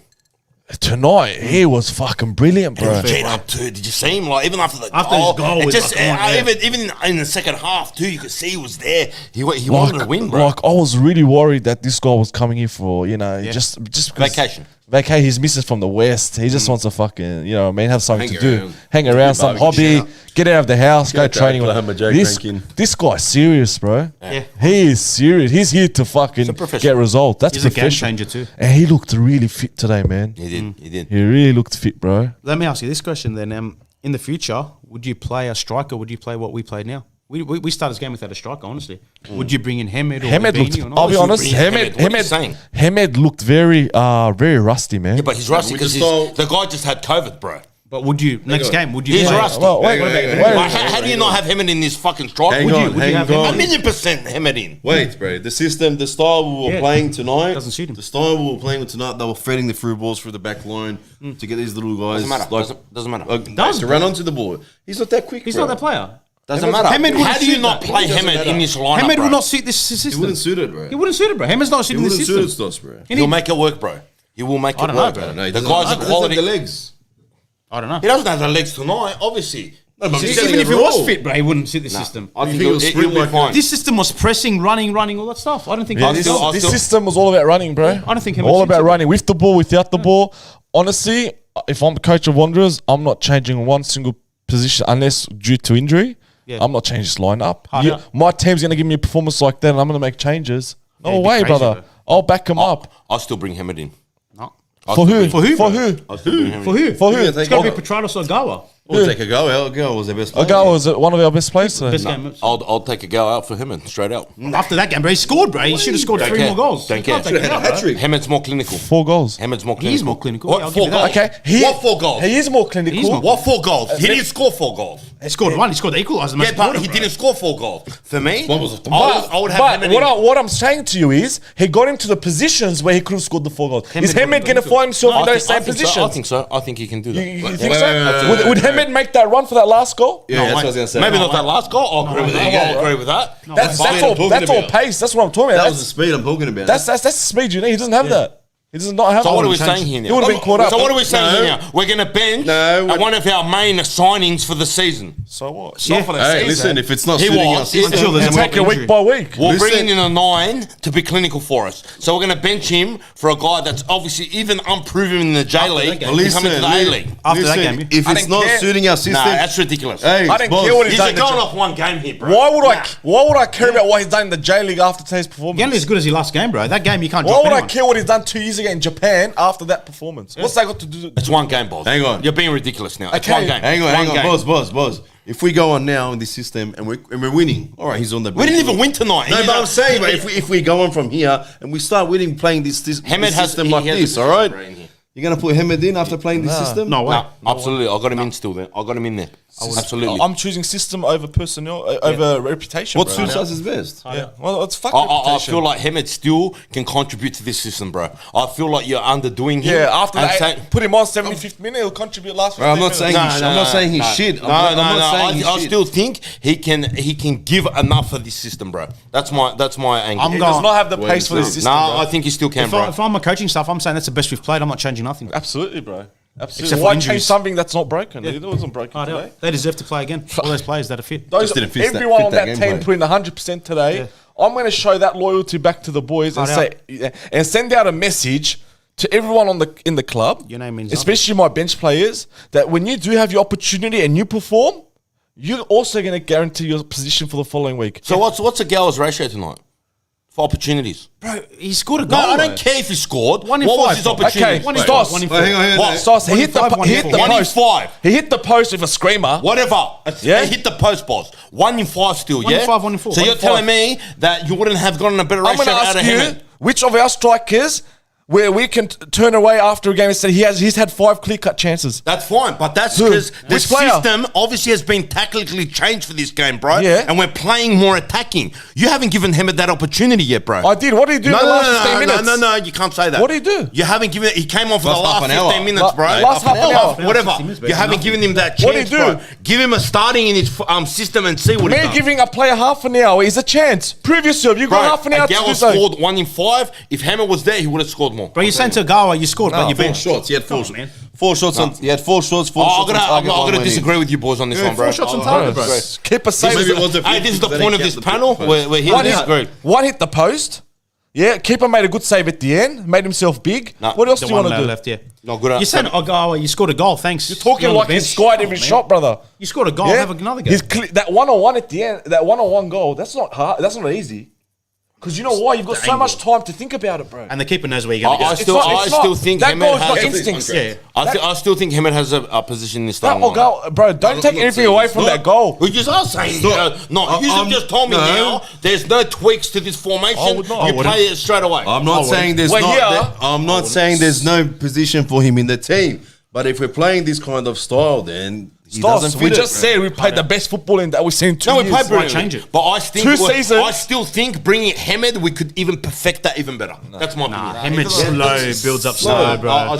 Tonight he was fucking brilliant, bro. Get up too. Did you see him? Like even after the After his goal, it was just like, come on, yeah. even in the second half too, you could see he was there. He wanted to win, bro. Like I was really worried that this guy was coming here for just because Vacation. He's missing from the west. He just wants to fucking have something Hang to do, around. hang around, some Barbecue, hobby, get out of the house, go to training. Oklahoma, Joe This drinking. this guy's serious, bro. Yeah. He is serious. He's here to fucking professional. get results. That's He's a game professional. changer too. And he looked really fit today, man. He did. He did. He really looked fit, bro. Let me ask you this question then. In the future, would you play a striker? Would you play what we play now? We started this game without a striker, honestly. Would you bring in Hemed or Hemed Ibini looked. or not? I'll be honest. bring Hemed? What are you saying? Hemed looked very rusty, man. Yeah, but he's rusty with because the style- the guy just had COVID, bro. But would you next on. game? Would you? He's play? rusty. Well, wait, Hang on, wait, hang on, wait. hang on. Like, how do you not have him in this fucking strike? Hang Would you? on, would you hang have A on. 1,000,000% Hemed in. Wait, bro. The system, the style we were Yeah. playing tonight Doesn't suit him. The style we were playing with tonight, they were threading the through balls through the back line to get these little guys. Doesn't matter. Like, Doesn't matter. does to run onto the ball. He's not that quick. He's bro. not that player. Doesn't matter. How do you not play Hamed in this lineup? Hamed bro? will not suit this system. He wouldn't suit it, bro. He wouldn't suit it, bro. Hamed's not suiting this system. He wouldn't suit it, Stoss, bro. He'll make it work, bro. He will make it don't know, work. bro. No, The guy's a quality. the legs. I don't know. He doesn't have the legs tonight, obviously. No, but Even if he was fit, bro, he wouldn't suit the system. I think he'll he'll be like fine. This system was pressing, running, all that stuff. I don't think. This system was all about running, bro. I don't think Hamed all suits about it. running with the ball, without the ball. Honestly, if I'm the coach of Wanderers, I'm not changing one single position unless due to injury. Yeah. I'm not changing this lineup. Yeah. My team's gonna give me a performance like that, and I'm gonna make changes. No you'd be way, crazy, brother. bro. I'll back him up. I'll still bring Hamed in. No. For who? For who? For bro? who? I'll still bring him in. For who? For who? Yeah, It's got to be Petranos or Gawa. We'll take a go. Go was their best player. Ogawa was one of our best players today. Best game. I'll take a go out for him and straight out. After that game, bro, he scored, bro. He should have scored Don't 3 care. more goals. Don't You care. can't take it out, bro. Hat-trick. Hamed's more clinical. 4 goals. Hamed's more clinical. He's more clinical. What, Yeah, I'll 4 give you goals? that. Okay, What 4 goals? He is more clinical. He's more- What 4 goals? He didn't score 4 goals. He scored 1. He scored the equaliser. Yeah, but he didn't score 4 goals. For me, One was off the I would have But Hamed in. what I'm saying to you is, he got him to the positions where he could have scored the 4 goals. Hamed Is Hamed would've going to done find himself in I those think same positions? I think so. I think he can do that. You Wait, think wait, so? wait, Would Hamed make that run for that last goal? Yeah, that's what I was going to say. Maybe not that last goal. I'll agree with that. I'll agree with that. That's speed I'm all. talking That's all about. pace. That's what I'm talking That about. was the speed I'm talking about. That's the speed you need. He doesn't have that. He does not have. So that. what are we saying here now? He would have been caught up. So what are we saying No. here now? We're going to bench No, one of our main signings for the season. So what? Yeah. Not for the Hey, season. listen, if it's not He suiting was. our system, Until there's You a take it week by week. We're Listen. bringing in a 9 to be clinical for us. So we're going to bench him for a guy that's obviously even unproven in the J League game. to come into the A League. After that listen, game, if I it's didn't not care. suiting our system, Nah, that's ridiculous. hey, I didn't boss, care what he's He's done. going off one game here, bro. Why would I care about what he's done in the J League after today's performance? He only as good as his last game, bro. That game, you can't Why drop would I anyone. care what he's done 2 years ago in Japan after that performance? What's that got to do? It's one game, boss. Hang on. You're being ridiculous now. It's Okay. one game. Hang on, One game. boss. If we go on now in this system and we're winning, all right, he's on the bench. We didn't even win tonight. No, but I'm saying, but if we go on from here and we start winning playing this Hamed has- system he like has this, a all right? brain here. You're gonna put Hamed in after playing this system? No way. No, absolutely. I got him in still there. I got him in there. Absolutely. I'm choosing system over personnel, over reputation. What bro. suits us is best. Yeah. Well, it's fuck I reputation. feel like Hamed still can contribute to this system, bro. I feel like you're underdoing him. Yeah, after and that, saying- put him on 75th minute, he'll contribute last 15 Bro, I'm not minutes. saying I'm not saying he's shit. No, I'm not saying he's I shit. still think he can give enough for this system, bro. That's my angle. He I'm does going- not have the Wait, pace for this no. system. No, bro. I think he still can, bro. If I'm a coaching staff, I'm saying that's the best we've played. I'm not changing nothing. Absolutely, bro. Absolutely. Except for Why injuries. change something that's not broken? It wasn't broken Oh, today. they deserve to play again. All those players that are fit. Those, Just didn't fit that- everyone fit on that that game team play. put in 100% today. Yeah. I'm going to show that loyalty back to the boys and Right say and send out a message to everyone in the club. Your name means especially my bench players, that when you do have your opportunity and you perform, you're also going to guarantee your position for the following week. So what's the Gowers ratio tonight for opportunities? Bro, he scored a No, goal. I bro. don't care if he scored. One in What was five. his opportunity? Okay, One in Stoss. five, one in Wait, hang on, hang on. What? Stoss, he hit the five, one in four. post. 1 in 5. He hit the post with a screamer. Whatever. Yeah. They hit the post, boss. 1 in 5 still, One in yeah? five, one in four. So One you're in telling five. me that you wouldn't have gotten a better I'm ratio going to out of ask you, him? which of our strikers where we can turn away after a game and say he's had 5 clear-cut chances? That's fine, but that's Who? because the Which player? system obviously has been tactically changed for this game, bro. Yeah. And we're playing more attacking. You haven't given Hamed that opportunity yet, bro. I did. What did he do in the last 15 minutes? No, you can't say that. What did he do? You haven't given it. He came off for the Last half last an hour. 15 minutes, bro. Last half an hour. Whatever. 60 minutes, bro. You haven't given him that chance, What did he do? bro. Give him a starting in his system and see what he Me does. giving a player half an hour is a chance. Prove yourself. You've got half an hour to do Gallo so. scored 1 in 5. If Hamed was there, he would have scored more. Bro, you're saying to Gawa, you scored, but you 4 benched. shots. He had 4 Come shots. on, man. 4 shots on. He had 4 shots. 4 I'm shots on target. going one to went in. disagree with you boys on this one, bro. 4 shots on target, bro. Keep a save. Maybe it was the Hey, this is the They point of didn't this count the panel. post. We're here One to hit, disagree. one hit the post. Yeah, keeper made a good save at the end. Made himself big. No, What else The do you want one to do? left, yeah. Not good. You said Gawa, you scored a goal, thanks. You're talking You're on the like he bench. scored every Come on, shot, man. brother. You scored a goal, have another go. That 1-on-1 at the end, that 1-on-1 goal, that's not hard. That's not easy. Because you know why? You've got so much time to think about it, bro. And the keeper knows where you're going to I go. It's still, not- I it's still not- think that Hamed goal's got has. instincts. Yeah. I still think Hamed has a position in this That starting lineup. goal, bro, don't take anything saying away it's from not. that goal. We just are saying, no, you I'm- just told me no. now there's no tweaks to this formation. I would not. You I play it straight away. I'm not saying there's Well, not. here- I'm not saying there's no position for him in the team. But if we're playing this kind of style, then Stas, we just said we played the best football in that we've seen in 2 years. we played brilliantly. Change it. But I think 2 seasons. I still think bringing Hamed, we could even perfect that even better. That's my opinion. Hemed's slow, builds up slow, bro.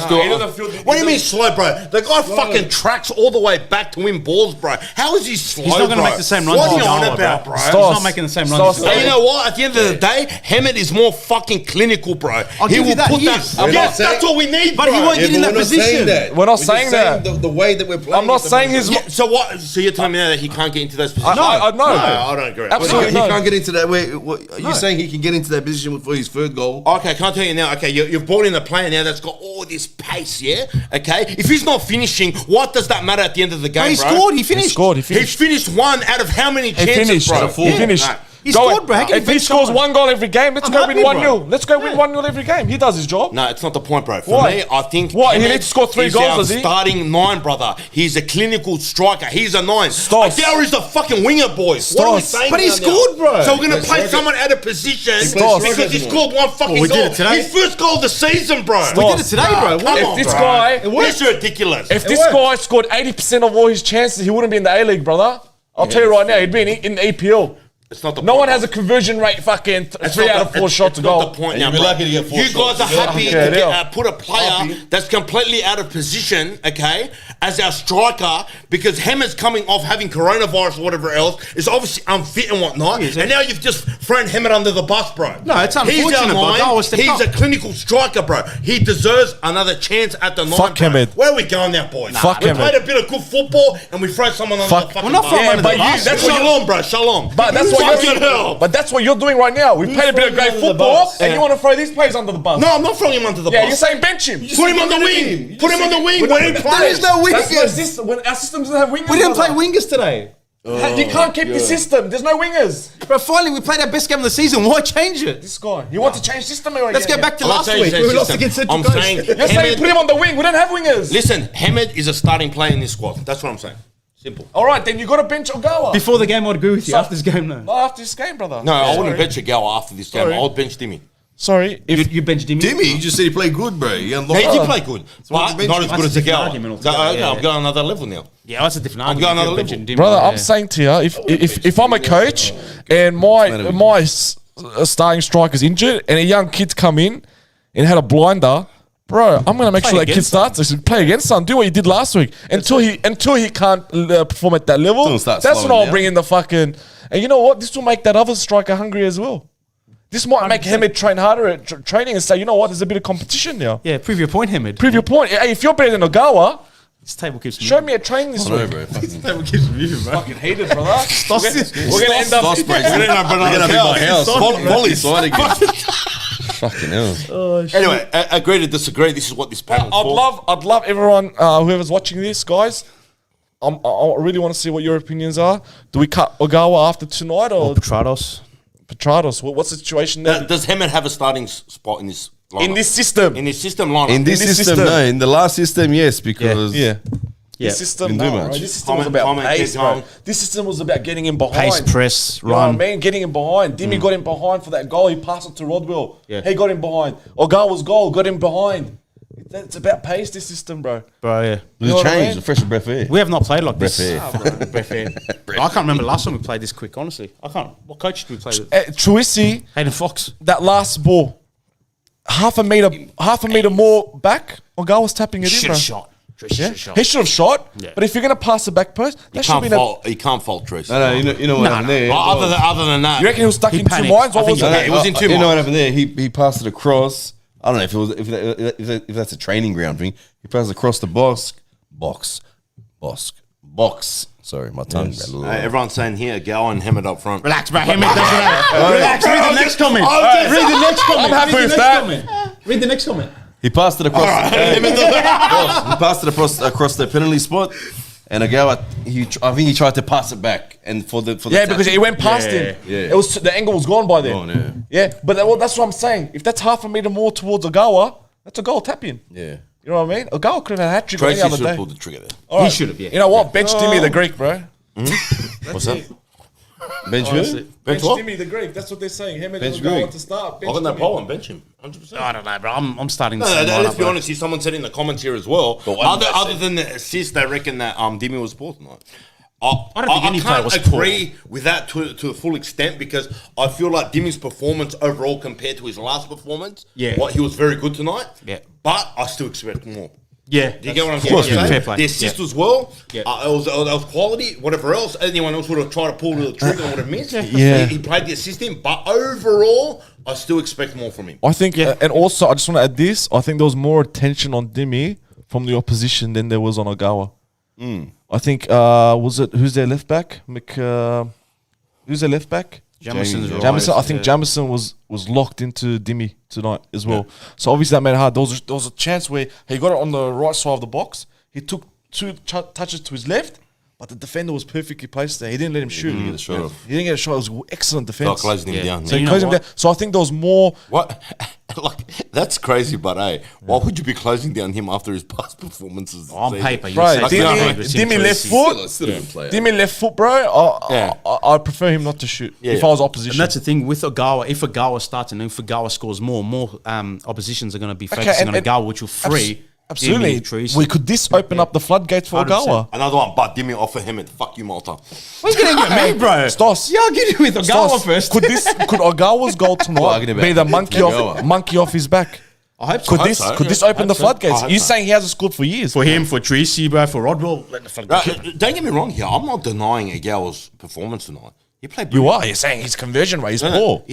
What do you mean slow, bro? The guy fucking tracks all the way back to win balls, bro. How is he slow? He's not going to bro? make the same runs. What are you as on Noah, about, bro? He's not making the same runs. And you know what? At the end of the day, Hamed is more fucking clinical, bro. I'll give you that, he is. Yes, that's what we need, But he bro. won't get in that position. We're not saying that. The way that we're playing. I'm not saying his. So what? So you're telling me now that he can't get into those positions? No, I know. No, I don't agree. Absolutely He no. can't get into that. You're saying he can get into that position for his third goal? Okay, can I tell you now? Okay, you've brought in a player now that's got all this pace, yeah? Okay? If he's not finishing, what does that matter at the end of the game, He bro? scored. He finished. He finished one out of how many chances, bro? He finished. Right. He scored, bro. How can If he bench scores someone? 1 goal every game, let's I'm go happy, win bro. 1-0. Let's go win 1-0 every game. He does his job. No, it's not the point, bro. For Why? me, I think What? He Hamed needs to score 3 is goals, our does he? starting 9, brother. He's a clinical striker. He's a 9. Stas. Adele is the fucking winger, boys. What are we Stas. saying But he now? scored, bro. So we're going to He play plays someone out of position Stas. because he scored one fucking we did goal. it today. His first goal of the season, bro. We did it today, bro. Come If on, this bro. guy, This is ridiculous. if this guy scored 80% of all his chances, he wouldn't be in the A-League, brother. I'll tell you right now, he'd be in the EPL. It's not the No point, one bro. has a conversion rate fucking It's 3 not out the- of 4 shots to it's not goal. the point And now, you'd be bro. lucky to get 4 You guys shots. are happy Yeah, to they are. put a player that's completely out of position, okay, as our striker because Hemmer's coming off having coronavirus or whatever else, is obviously unfit and whatnot, and now you've just thrown Hemmer under the bus, bro. No, it's unfortunate, He's our but nine. Darwin stepped He's up. a clinical striker, bro. He deserves another chance at the 9, Fuck bro. Hemmer. Where are we going now, boys? Fuck we Hemmer. played a bit of good football and we throw someone under Fuck. the fucking We're not bus. throwing Yeah, under but the you- bus. that's Shalom, bro. Shalom. But that's Fucking hell. what you're doing right now. We played a bit of great under the football, bus. and you want to throw these players under the bus. No, I'm not throwing him under the Yeah, bus. you're saying bench him. Put him on the wing. Put him on the wing. When he There plays. is no That's the wingers. system. When our system doesn't have wingers. We didn't play brother. wingers today. You can't keep the system. There's no wingers. But finally, we played our best game of the season. Why change it? This guy. You want to change system? Let's get back to I'm not last saying week. change We lost system. against Central I'm Coast. saying You're saying put him on the wing. We don't have wingers. Listen, Hamed is a starting player in this squad. That's what I'm saying. Simple. All right, then you got to bench Ogawa. Before the game, I'd agree with you. So- After this game, no. Not after this game, brother. No, I Sorry. wouldn't bench a Gower after this game. Sorry. I would bench Dimmy. Sorry. You benched Dimmy. Dimmy, you just said he played good, bro. He unlocked He did play good, what's but the bench? not as good That's as a a different Gower. argument altogether, Okay, yeah. I've got another level now. Yeah, that's a different I've argument. got another If you're level. benching Dimmy, Brother, yeah. I'm saying to you, if I'm a coach and my starting striker's injured and a young kid's come in and had a blinder, bro, I'm gonna make Play sure that kid against starts. I should play against him. Do what you did last week until he can't perform at that level. Until it starts That's when slowing I'll down. bring in the fucking. And you know what? This will make that other striker hungry as well. This might make Hamed train harder at training and say, you know what? There's a bit of competition now. Yeah, prove your point, Hamed. Prove your point. Hey, if you're better than Ogawa, This table keeps show me a training this No, week. bro. Fucking table keeps moving, bro. Fucking hated, brother. We're gonna end up. Lost breaks. We're gonna be my house. Volley side again. Fucking hell. Anyway, agree to disagree. This is what this panel's for. I'd love everyone, whoever's watching this, guys. I really want to see what your opinions are. Do we cut Ogawa after tonight or Petrados. Petrados? What's the situation there? Does Hamed have a starting spot in this lineup? In this system. In this system lineup? In this this system, system. no. In the last system, yes, because Yeah. Yeah. This system, Didn't do no, much. bro. This system was Comment, about comment, pace, keep bro. going. This system was about getting him behind. Pace, press, You know what I run. mean? Getting him behind. Dimmy got him behind for that goal. He passed it to Rodwell. Yeah. He got him behind. Ogawa's goal got him behind. It's about pace, this system, bro. Bro, yeah. You know there's what a I change, mean? a fresh breath of air. We have not played like this. Breath air. Breath air. I can't remember last time we played this quick, honestly. I can't. What coach did we play with? Truisi, Hayden Fox. that last ball, half a meter more back, Ogawa's tapping it in, Should bro. have shot. Yeah? He should have shot, Yeah. but if you're going to pass the back post, that should be He can't fault Trace. No, you know what happened there? Other than that, You reckon he was stuck He in two panicked. minds? What I was think it? it was in two You know minds. what happened there? He passed it across. I don't know if it was if that's a training ground thing. He passed across the box. Sorry, my tongue. got a little- everyone's saying here, Gower and Hamed up front. Relax, bro. Hamed doesn't have. Relax. Read the next comment. Read the next comment. I'm happy with that. Read the next comment. He passed it across. He passed it across the penalty spot, and Agawa, I think he tried to pass it back, and for the Yeah, because it went past him. Yeah. It was the angle was gone by then. Gone, Yeah, but that's what I'm saying. If that's half a meter more towards Ogawa, that's a goal tap in. yeah. You know what I mean? Ogawa could have had a hat trick any Tracy other should have day. pulled the trigger there. All right. He should have, yeah. You know what? Bench Timmy the Greek, bro. What's that? Bench who? Bench what? Timmy the Greek. That's what they're saying. Him Bench and Greek. to start. I got no problem. Bench him. 100%. I don't know, bro. I'm starting. No, the same let's lineup, be bro. honest. Someone said in the comments here as well. Other than the assist, they reckon that Dimi was poor tonight. I don't think any player can't was agree with that to a full extent because I feel like Dimi's performance overall compared to his last performance, he was very good tonight. Yeah. But I still expect more. Yeah, Do you get what I'm course saying? we do. Fair play. The assist was well. Yeah. It was quality. Whatever else, anyone else would have tried to pull the trigger and would have missed. Yeah. He played the assist in, but overall, I still expect more from him. I think, and also I just want to add this. I think there was more attention on Dimi from the opposition than there was on Ogawa. I think who's their left back? Who's their left back? Jamison's right. Jamison. I think Jamison was locked into Dimi tonight as well. So obviously that made it hard. There was a chance where he got it on the right side of the box. He took 2 touches to his left, but the defender was perfectly placed there. He didn't let him shoot. He didn't get a shot. It was excellent defense. Closing him down. So he closed him down. So I think there was more. What? Like that's crazy, but hey, why would you be closing down him after his past performances? On paper, you Right, say Dimi left foot. Still a good player. Dimi left foot, bro. I prefer him not to shoot if I was opposition. And that's the thing with Ogawa. If Ogawa starts and if Ogawa scores more oppositions are going to be focusing on Ogawa, which will free. Absolutely. Could this open up the floodgates for 100%. Ogawa? Another one, but Dimi offer him it. Fuck you, Malta. What's going to get me, bro? Stos. Yeah, I'll get you with Ogawa Stos, first. Could Ogawa's goal tonight Talking about be the monkey off his back? I hope so. Could this open the floodgates? You're saying he hasn't scored for years. For him, for Tracy, bro, for Rodwell. Don't get me wrong here. I'm not denying Ogawa's performance tonight. He played. You are. You're saying his conversion rate is poor.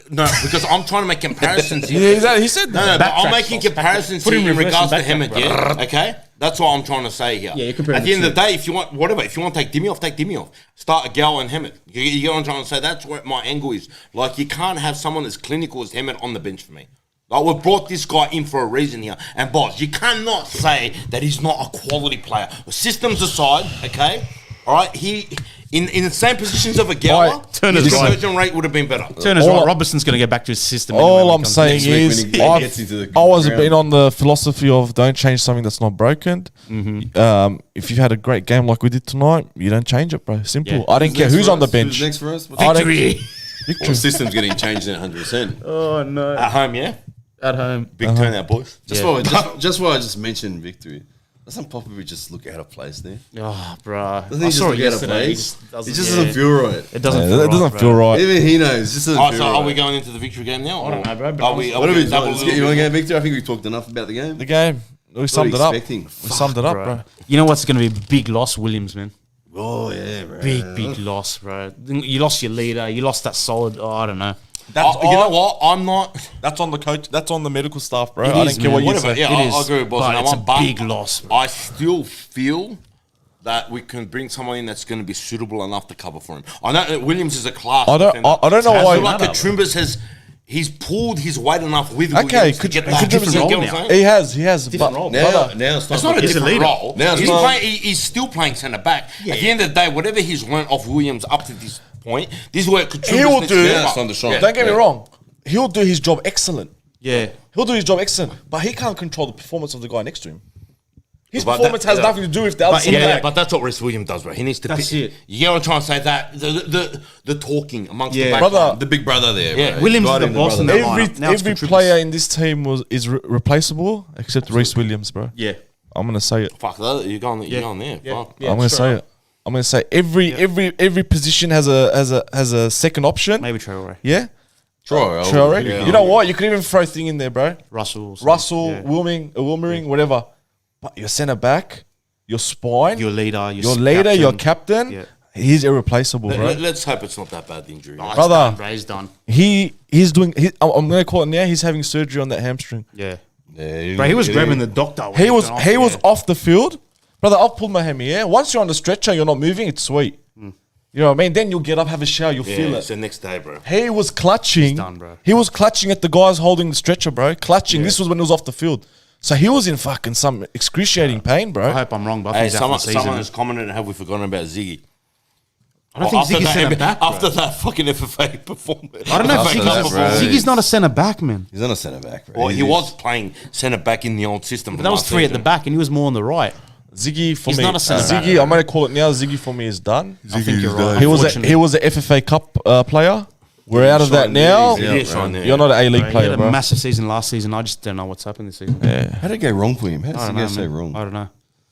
No, because I'm trying to make comparisons here. He said No, that. but I'm making comparisons Put here him in reverse regards to and him. back Yeah, okay. That's what I'm trying to say here. Yeah, you're comparing At the end the of the day, if you want if you want to take Dimi off, take Dimi off. Start Ogawa and Hemet. You get what I'm trying to say? That's where my angle is. Like you can't have someone as clinical as Hemet on the bench for me. Like we brought this guy in for a reason here. And boss, you cannot say that he's not a quality player. Systems aside, okay. All right, he in the same positions of Ogawa, Turner's his right. conversion rate would have been better. Turner's right. Robertson's going to get back to his system. All anyway when I'm he comes saying next week when is, he gets into the I was ground. been on the philosophy of don't change something that's not broken. If you've had a great game like we did tonight, you don't change it, bro. Simple. Yeah. I don't care who's on the bench. Who's next for us? I don't- Victory. Well, system's getting changed in 100%. Oh, no. At home, yeah. At home. Big turnout, boys. Just why I just mentioned victory. Doesn't Popovich just look out of place there? Oh, bro. Doesn't he just look out of place? It just doesn't feel right. It doesn't Yeah, feel it right, doesn't bro. feel right. Even he knows. It just doesn't Oh, feel so right. are we going into the victory game now? I don't know, bro, but Are we? What are we doing? double Let's get you want to go, Victor? I think we've talked enough about the game. The game. We summed it are you up. expecting? We summed it up, bro. You know what's going to be a big loss, Williams, man. Oh, yeah, bro. Big loss, bro. You lost your leader. You lost that solid. Oh, I don't know. That's You know what? I'm not. That's on the coach. That's on the medical staff, bro. It I is, don't care man. what you Whatever. say. Yeah, It I is, agree with both but on that it's a one, but big loss, bro. I still feel that we can bring someone in that's going to be suitable enough to cover for him. I know that Williams is a class. I don't know I feel why. like Trimbers he's pulled his weight enough with Okay, Williams to could get you- that could you- different role now. He has. Different but, role. brother, Now it's It's not a He's a different leader. role. Now it's He's, not- he's still playing centre back. At the end of the day, whatever he's learnt off Williams up to this point, this is where He will do. Now it's time to shine. Don't get me wrong. He'll do his job excellent. Yeah. He'll do his job excellent, but he can't control the performance of the guy next to him. His But performance that- has yeah. nothing to do with the other Yeah, side. but that's what Rhys Williams does, bro. He needs to. That's it. You get what I'm trying to say? That the talking amongst the back Brother, line. The big brother there, Yeah. bro. Williams Got is him, the boss brother. in that lineup. Now it's Every contributors. player in this team is replaceable except Rhys Williams, bro. Yeah. I'm gonna say it. Fuck that. You're going there. Fuck. I'm gonna say it. I'm gonna say every position has a second option. Maybe Traore. Yeah. Traore. Traore. Yeah. You know what? You could even throw thing in there, bro. Russell, Russell, Wilmering, whatever. But your centre back, your spine, your leader, your captain, Yeah. he's irreplaceable, bro. Let's hope it's not that bad injury. Oh, it's Brother. done, bro. He's done. He's doing. I'm gonna call it now. He's having surgery on that hamstring. Yeah. Yeah, Bro, he was grabbing the doctor. when He was going off, yeah. off the field, brother. I've pulled my hammy. Yeah, once you're on the stretcher, you're not moving. It's sweet. You know what I mean? Then you'll get up, have a shower, you'll feel It's it. the next day, bro. He was clutching. He's done, bro. He was clutching at the guys holding the stretcher, bro. Clutching. This was when he was off the field. So he was in fucking some excruciating pain, bro. I hope I'm wrong, but I Hey, think he's out for the someone season. has commented, have we forgotten about Ziggy? I don't think After Ziggy's that- centre back, bro. After that fucking FFA performance. I don't know if After that, Ziggy's, bro. Ziggy's not a centre back, man. He's not a centre back, bro. Well, he was playing centre back in the old system. That was three at the back, and he was more on the right. Ziggy for He's me. not a centre back. Ziggy, I'm going to call it now. Ziggy for me is done. I think you're right. He was Unfortunately. a FFA Cup player. We're out of that now. You're not an A-League He player, had a bro. massive season last season. I just don't know what's happened this season. Yeah. How did it go wrong for him? How I did don't it know, go so man. wrong? I don't know.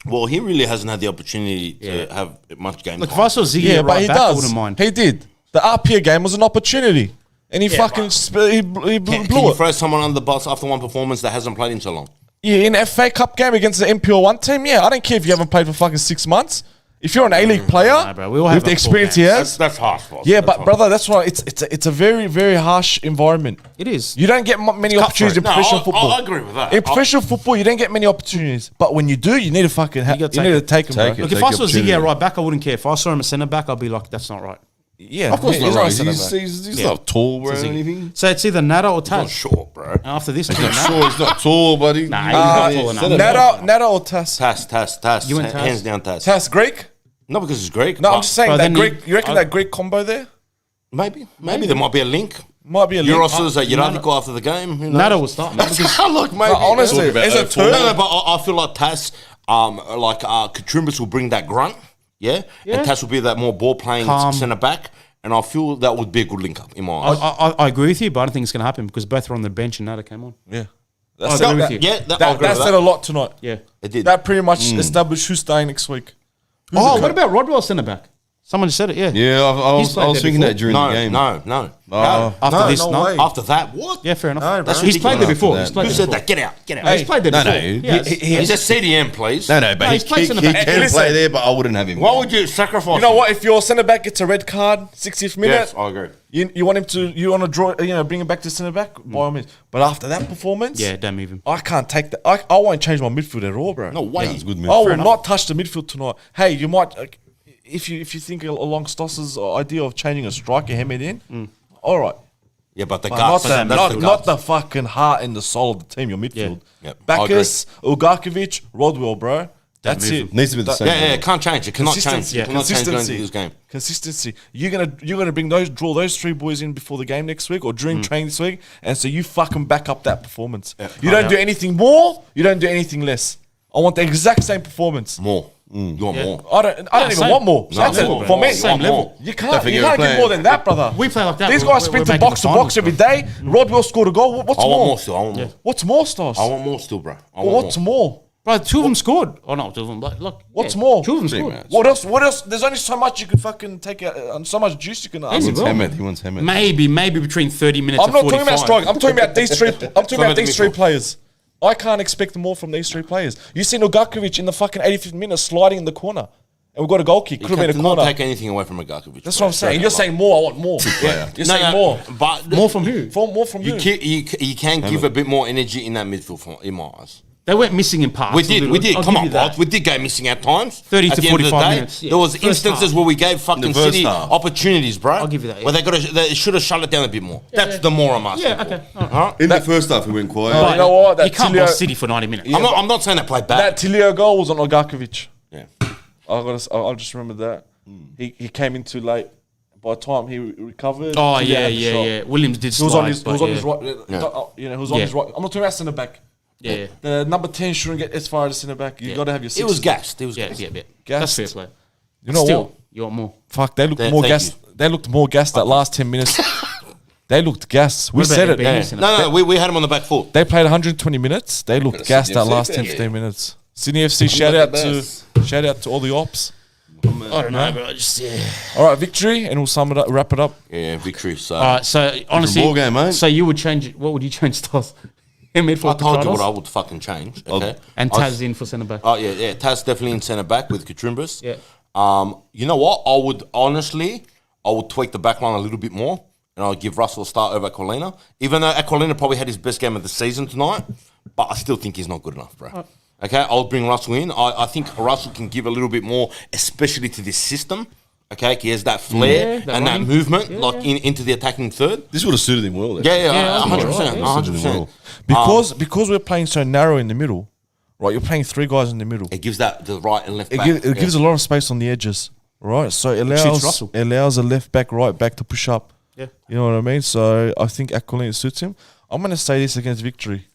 Well, he really hasn't had the opportunity to have much game Look, if time. I saw Ziggy Yeah, at but right he back, I does. wouldn't mind. He did. The RPA game was an opportunity. And he fucking he blew Can you it. throw someone on the bus after one performance that hasn't played in so long? Yeah, in the FA Cup game against the MPL1 team, yeah, I don't care if you haven't played for fucking 6 months. If you're an A-League player, Nah, bro, we all have with the our experience poor he games. has, That's harsh, boss. yeah, That's but harsh. brother, that's why it's a very, very harsh environment. It is. You don't get many opportunities in No, professional I football. agree with that. In professional football, you don't get many opportunities. But when you do, you need to fucking you gotta need to take them, Take bro. it. Look, if Take I the saw Ziggy opportunity. at right back, I wouldn't care. If I saw him at centre back, I'd be like, that's not right. Yeah, Of course he's not not a right. centre He's, back. he's Yeah. not tall, bro, or Ziggy. anything. So it's either Nada or Not Taz. short, bro. After this, He's team, not sure. He's not tall, buddy. Nah, he's not tall enough. Nada or Tass? Tass. You went Tass? Hands down Tass. Tass Greek? Not because he's Greek. No, but I'm just saying Bro, that then Greek. You reckon that Greek combo there Maybe there might be a link. might be a link. Euros at Euradico after the game. Who knows? Nada will start. Look, maybe. No, honestly, Talk about is it four. two? No, but I feel like Tass, Katrumbas will bring that grunt, yeah? And Tass will be that more ball playing Calm. centre back, and I feel that would be a good link up in my eyes. I agree with you, but I don't think it's going to happen because both were on the bench and Nada came on. Yeah, I agree with you. Yeah, I agree that with said a lot tonight. Yeah. It did. That pretty much established who's staying next week. Oh, what about Rodwell centre back? Someone just said it, yeah. Yeah, I He's was played there thinking before. that during the game. No. After No, this, no no. way. After that, what? Yeah, fair enough. No, bro. He's played there before. After He's that. played Who there said before. that? Get out. Get out. He's played there No, before. no, he- Yes. He's a CDM, please. No, but he's played he centre can back. play Listen. there, but I wouldn't have him. Why would you sacrifice You know him? what? If your centre back gets a red card, 60th minute, Yes, I agree. you want him to draw, bring him back to centre back by all means. But after that performance, Yeah, don't move him. I can't take that. I won't change my midfield at all, bro. No way. It's good I move. will not touch the midfield tonight. Hey, you might if you think along Stoss's idea of changing a striker, hem it in. All right. Yeah, but the But guts. not the fucking heart and the soul of the team, your midfield. Yeah. Yep, I Bacchus, Ugarkovic, Rodwell, bro. That's move it. Needs to be the same. Yeah, can't change. It cannot change. Consistency. It cannot change going into this game. Consistency. You're gonna draw those three boys in before the game next week or during training this week, and so you fucking back up that performance. You don't do anything more. You don't do anything less. I want the exact same performance. More. You want more. I don't even same. want more. No, That's it. more, For more. me, Same level. You Don't can't forget give we're more than that, brother. We play like that. These we're- guys we're sprint to making box the to box finals, every bro. day. Rodwell scored a goal. What's I want more? more still. I want more. What's more, Stars? I want more still, bro. I want What's more. more? Bro, two of them scored. Oh, no, two of them. Look. What's more? Two of them Pretty scored. much. What else? What else? There's only so much you can fucking take out, and so much juice you can ask. Easy, bro. He wants Hammett. Maybe between 30 minutes I'm and not 45. talking about striking. I'm talking about these three. I'm talking about the these three midfield. players. I can't expect more from these three players. You see Ugarkovic in the fucking 85th minute sliding in the corner, and we've got a goal kick. You Could have been a cannot corner. take anything away from Ugarkovic. That's what I'm saying. You're saying more. I want more. Yeah. You're saying more. But More from who? More from you. You can give a bit more energy in that midfield, in my eyes. They went missing in parts. We did. I'll Come give on, you that. Bod. We did go missing at times. 30 At to the end of the 45 day, minutes, yeah. There was First instances half. where we gave fucking The first City half. opportunities, bro. I'll give you that, yeah. Where they should have shut it down a bit more. That's the more I'm asking. Yeah, for. okay. All right. Alright? In the first half, he went quiet. You know what? You That can't Tilio, boss City for 90 minutes. I'm not saying they played bad. that Tilio goal was on Ugarkovic. Yeah. I'll just remember that. He came in too late. By the time he recovered, Oh, Tilio yeah, had the shot. yeah. Williams did He was slide. on his, but he was on yeah. his right. He was on Yeah. his right. I'm not talking about centre back. Yeah. The number 10 shouldn't get as far as centre back. You Yeah. got to have your. It was six. gassed. It was Yeah, gassed. yeah. That's Gassed. fair play. You know Still, what? you want more. Fuck, they looked Thank more you. gassed. They looked more gassed that last 10 minutes. They looked gassed. We What about said it. Ibeniz? No, we had him on the back foot. They played 120 minutes. They looked gassed Sydney that FC last fan, 10, yeah. 15 minutes. Sydney FC, shout not out the shout out to all the ops. I don't know, but I just, yeah. All right, victory, and we'll sum it up, wrap it up. Yeah, victory. So All right, so honestly, ball game, mate. so you would change it. What would you change, Stas? In I midfield, told you what Petranos? I would fucking change. Okay. And I- Taz in for centre back. Oh yeah. Taz definitely in centre back with Katrumbas. Yeah. You know what? I would tweak the back line a little bit more, and I'll give Russell a start over Aquilina. Even though Aquilina probably had his best game of the season tonight, but I still think he's not good enough, bro. Okay, I'll bring Russell in. I think Russell can give a little bit more, especially to this system. Okay, he has that flair that and that running. movement, into the attacking third. This would have suited him well. Yeah, I think 100%, you're right, yeah. 100%. Because we're playing so narrow in the middle, right? You're playing three guys in the middle. It gives that the right and left It, back. it gives a lot of space on the edges, right? So it Russell. allows a left back, right back to push up. Yeah. You know what I mean? So I think Aquilina suits him. I'm gonna say this against victory.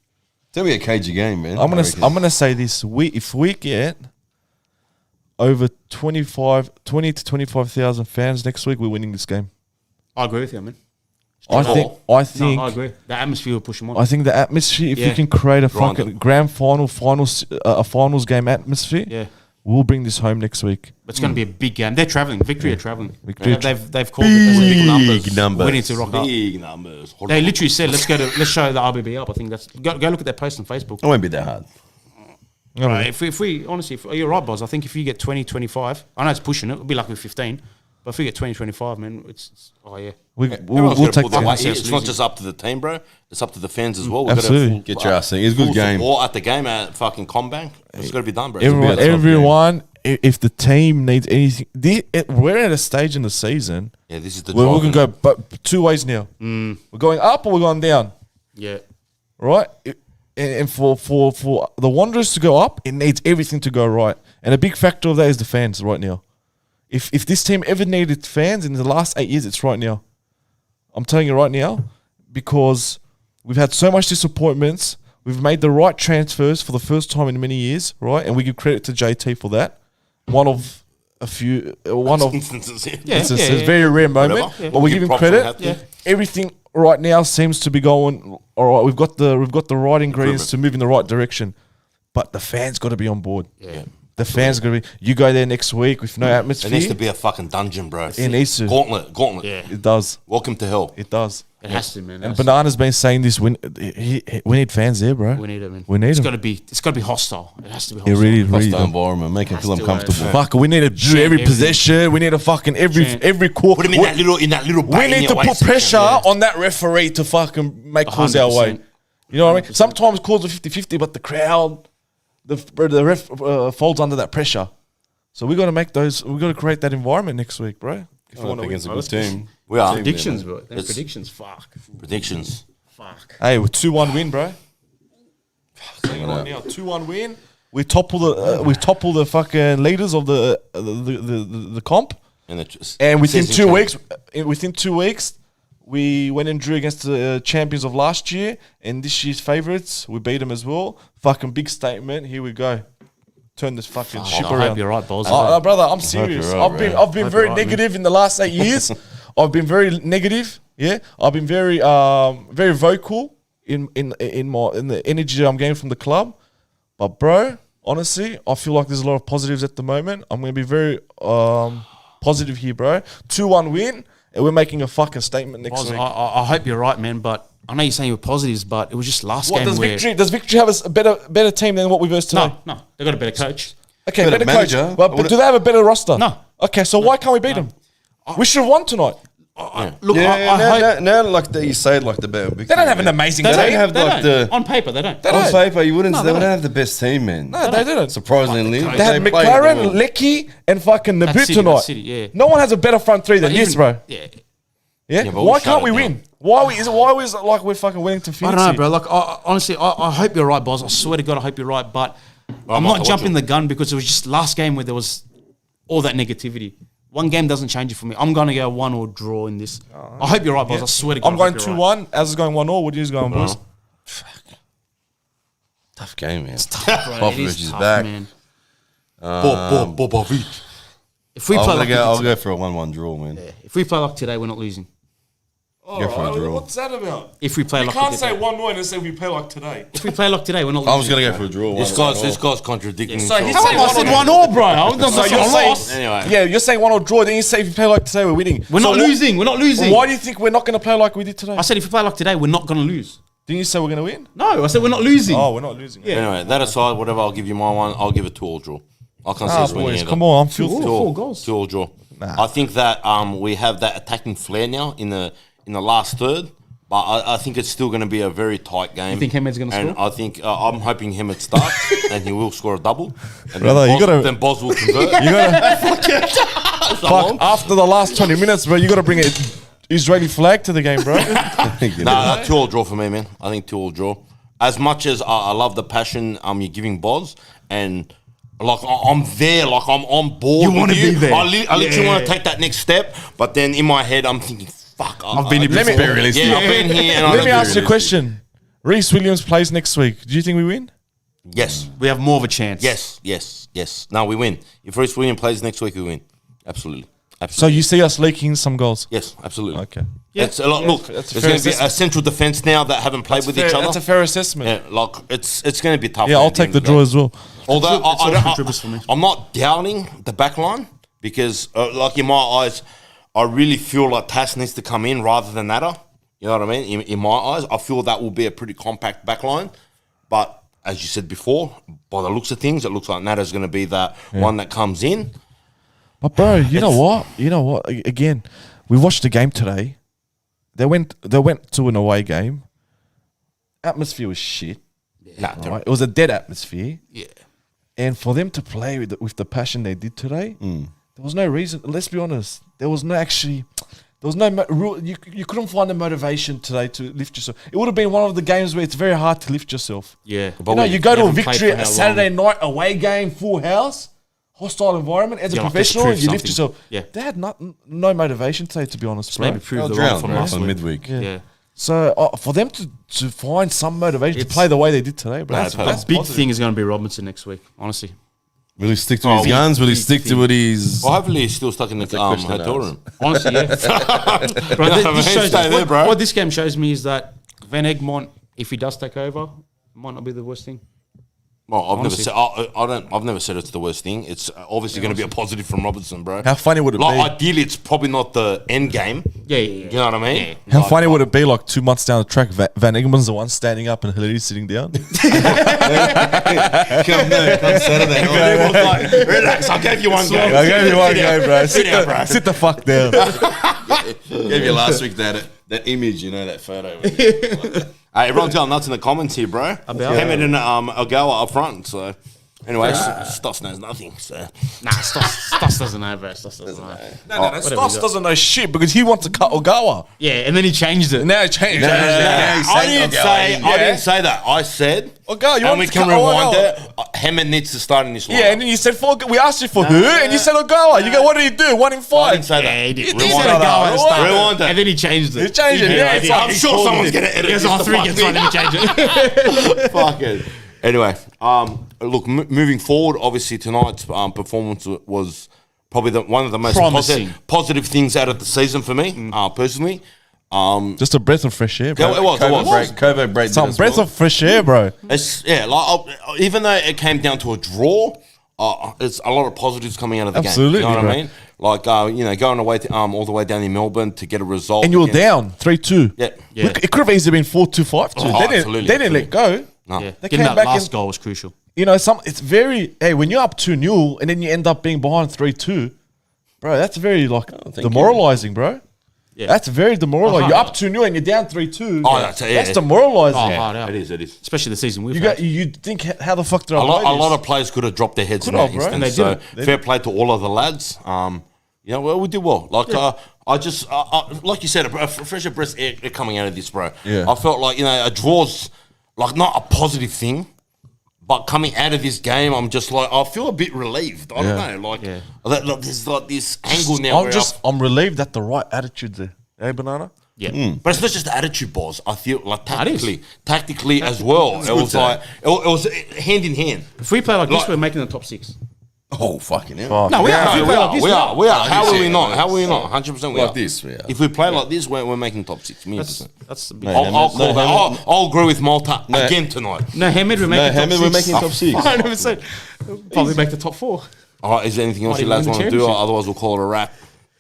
Tell me a cagey game, man. I'm I reckon. gonna say this. If we get over 20 to 25,000 fans next week, we're winning this game. I agree with you, man. I think. No, I agree. The atmosphere will push them on. I think the atmosphere. If you can create a fucking grand finals game atmosphere, we'll bring this home next week. It's going to be a big game. They're traveling. Victory are traveling. They've called big it big numbers. We need to rock up. Big numbers. They literally said, let's show the RBB up. I think that's go look at their post on Facebook. It won't be that hard. Right, if we honestly, you're right, Boz. I think if you get 20, 25, I know it's pushing it. It'll be like with 15. But if we get 20, 25, man, it's we'll take that. It's not just up to the team, bro. It's up to the fans as well. We've Absolutely. Get your ass in. It's a good game. Or at the game at fucking Combank. It's got to be done, bro. Everyone, if the team needs anything, we're at a stage in the season. Yeah, this is the where we can go but two ways now. We're going up or we're going down. Yeah. Right? And for the Wanderers to go up, it needs everything to go right. And a big factor of that is the fans right now. If this team ever needed fans in the last 8 years, it's right now. I'm telling you right now, because we've had so much disappointments. We've made the right transfers for the first time in many years, right? And we give credit to JT for that. One of instances. Very rare moment, but we give him credit. Everything right now seems to be going all right. We've got the right ingredients to move in the right direction, but the fans got to be on board. Yeah. The fans going to be... You go there next week with no atmosphere. It needs to be a fucking dungeon, bro. It needs to. Gauntlet. Yeah. It does. Welcome to hell. It does. It has to, man. And Banana's been saying this. We need fans there, bro. We need it, man. We need It's them. got to be hostile. It has to be hostile. It really Hostile environment. Make them feel uncomfortable. Fuck, we need to do every possession. We need to fucking every call. Put him in that little We need to put pressure on that referee to fucking make calls our way. You know what I mean? Sometimes calls are 50-50, but the crowd, the ref folds under that pressure. So we got to make those. We got to create that environment next week, bro. If we want to against a good team. We are predictions, bro. Predictions. Fuck. Predictions. Fuck. Hey, 2-1 win, bro. Saying it right now, 2-1 win. We topple the fucking leaders of the comp. And within 2 weeks, we went and drew against the champions of last year and this year's favourites. We beat them as well. Fucking big statement. Here we go. Turn this fucking ship around. I hope you're right, Balls. Brother, I'm serious. Right, I've been very negative in the last 8 years. I've been very negative. Yeah, I've been very very vocal in the energy that I'm getting from the club. But bro, honestly, I feel like there's a lot of positives at the moment. I'm gonna be very positive here, bro. 2-1 win, and we're making a fucking statement next week. I hope you're right, man. But I know you're saying you're positives, but it was just last game. Does Victory have a better team than what we versed today? No, they got a better coach. Okay, better manager. coach. But do they have a better roster? No. Okay, so why can't we beat them? We should have won tonight. Look, I hope now, like you say, like the better. They don't have an amazing team. They don't have like the on paper. They don't. on paper. You wouldn't. They don't have the best team, man. No, they didn't. Surprisingly, They had McLaren, Lecky, and fucking Nabut tonight. Yeah. No one has a better front three than this, bro. Yeah. Yeah. but Why we can't shut we it win? Why is it like we're fucking winning to finish? I don't know, bro. Like, honestly, I hope you're right, boss. I swear to God, I hope you're right. But I'm not jumping the gun because it was just last game where there was all that negativity. One game doesn't change it for me. I'm going to go 1-1 draw in this. I hope you're right, boss. I swear to God. I'm going 2-1. Az is going 1-0. What are you going, boys? Tough game, man. It's tough, bro. Popovich is back. Man. Popovich. If we play I'll go for a 1-1 draw, man. Yeah. If we play like today, we're not losing. Go for a draw. What's that about? If we play You like can't today. say 1-0 and say we play like today. If we play like today, we're not losing. I was gonna go for a draw. This guy's contradicting So himself. he's saying I said 1-0, bro. I'm not So saying you're saying, lost. Anyway. yeah, you're saying 1-0 draw. Then you say if you play like today, we're winning. We're not losing. We're not losing. Why do you think we're not going to play like we did today? I said if we play like today, we're not going to lose. Didn't you say we're going to win? No, I said we're not losing. Oh, we're not losing. Yeah. Anyway, that aside, whatever, I'll give you my one. I'll give it 2-2 draw. I can't see us winning Boys, either. come on, I'm filthy. 4 goals. 2-2 draw. I think that we have that attacking flair now in the last third. But I think it's still going to be a very tight game. You think Hemed's going to score? And I think I'm hoping Hemed starts and he will score a double. And Brother, then Boz will convert. You gotta after the last 20 minutes, bro. You gotta bring an Israeli flag to the game, bro. Nah, 2-2 draw for me, man. I think 2-2 draw. As much as I love the passion you're giving Boz, and like I'm there, like I'm on board. You want to be there. I literally want to take that next step, but then in my head I'm thinking, fuck. I've been here before. Yeah, I've been here. And Let me ask you a question. Reece Williams plays next week. Do you think we win? Yes. We have more of a chance. Yes. No, we win. If Reece Williams plays next week, we win. Absolutely. So you see us leaking some goals? Yes, absolutely. Okay. It's a lot. Look, that's there's fair going to be a assessment. central defence now that haven't played with each other. That's a fair assessment. Yeah, like it's going to be tough. Yeah, I'll take the draw as well. Although contributes for me. I'm not doubting the back line because, like in my eyes, I really feel like Tass needs to come in rather than Natta. You know what I mean? In my eyes, I feel that will be a pretty compact back line. But as you said before, by the looks of things, it looks like Natta's going to be that one that comes in. But bro, you know what? Again, we watched the game today. They went to an away game. Atmosphere was shit. Right? It was a dead atmosphere. Yeah. And for them to play with the passion they did today, there was no reason. Let's be honest. There was no you couldn't find the motivation today to lift yourself. It would have been one of the games where it's very hard to lift yourself. Yeah. But You go to a haven't played victory, for how a Saturday night away game, full house, hostile environment. As a Yeah, like professional, let's you prove lift something. yourself. Yeah. They had no motivation today, to be honest, bro. Maybe prove They'll the drown wrong from bro, last on week. midweek. Yeah. So for them to find some motivation to It's- play the way they did today, bro, that's The big positive. thing is going to be Robinson next week, honestly. Will he stick to his guns? Will he stick to what he's... Well, hopefully he's still stuck in the question hotel to room. Honestly, yeah. Bro, I mean, this shows stay there, bro. what this game shows me is that Van Egmont, if he does take over, might not be the worst thing. Well, Honestly. I've never said it's the worst thing. It's obviously going to be a positive from Robinson, bro. How funny would it Like, be? ideally, it's probably not the end game. Yeah. You know what I mean? How funny would it be? Like 2 months down the track, Van Egmon's the one standing up and Hillary's sitting down. Come Saturday night. Everyone's like, relax, I gave you one game. I gave you one Sit down. game, bro. Sit down, bro. Sit the fuck down. Gave you last week that image, that photo. Everyone's going nuts in the comments here, bro. Hammond and Ogawa up front. So, anyway, Stoss knows nothing. So, Nah, Stoss doesn't know, bro. Stoss doesn't know. No, Stoss doesn't know shit because he wants to cut Ogawa. Yeah, and then he changed it. Now he changed it. I didn't say that. I said, Ogawa, you and want we to can cut rewind Ogawa. it. Hammond needs to start in this line. Yeah, and then you said we asked you for who, and you said Ogawa. You go, what did he do? 1 in 5. I didn't say that. Yeah, he did. You He did said say Ogawa that. at the start. Rewind it. And then he changed it. He changed it, yeah. It's like I'm he sure called someone's it. going to edit Yes, this. on the 3 fuck against thing. 1, let me change it. Fuck it. Anyway, look, moving forward, obviously tonight's performance was probably one of the most Promising. positive things out of the season for me, personally. Just a breath of fresh air, bro. Yeah, it was. Kovo break Some breath of fresh air, bro. Even though it came down to a draw, it's a lot of positives coming out of the Absolutely, game. You know bro. what I mean? Like, going away all the way down in Melbourne to get a result. And you were against- down 3-2. Yeah. Look, it could have easily been 4-2, 5-2. Oh, They didn't let go. No. Yeah. They Getting came that back last in- goal was crucial. It's very, when you're up 2-0 and then you end up being behind 3-2, bro, that's very, demoralizing, bro. Yeah. That's very demoralizing. Uh-huh. You're up 2-0 and you're down 3-2. Oh, that's demoralizing. Oh, Yeah, hard out. it is. Especially the season we've You had. think, how the fuck did I A play lot this? of players could have dropped their heads Could in that have, bro. instance. And they So didn't. fair play to all of the lads. We did well. Like you said, a fresher breath air coming out of this, bro. Yeah. I felt like a draw's not a positive thing, but coming out of this game, I'm just like I feel a bit relieved. I don't know, there's this angle now. I'm relieved that the right attitude there. Hey, Banana? Yeah. But it's not just the attitude, boss. I feel like it is. tactically as well. It was like it was hand in hand. If we play like this, we're making the top 6. Oh, fucking hell. No, we are. If we we play are. like this, We are. We are. How are we Yeah, not? no, How are we not? 100% we are. Like this, we are. If we play like this, we're making top 6. That's the big I'll agree with Malta again tonight. No, Hammond, we're making top 6. we're making top 6. 100%. Probably make the top 4. All right, is there anything else Might you even lads win the want to do? championship. Otherwise, we'll call it a wrap.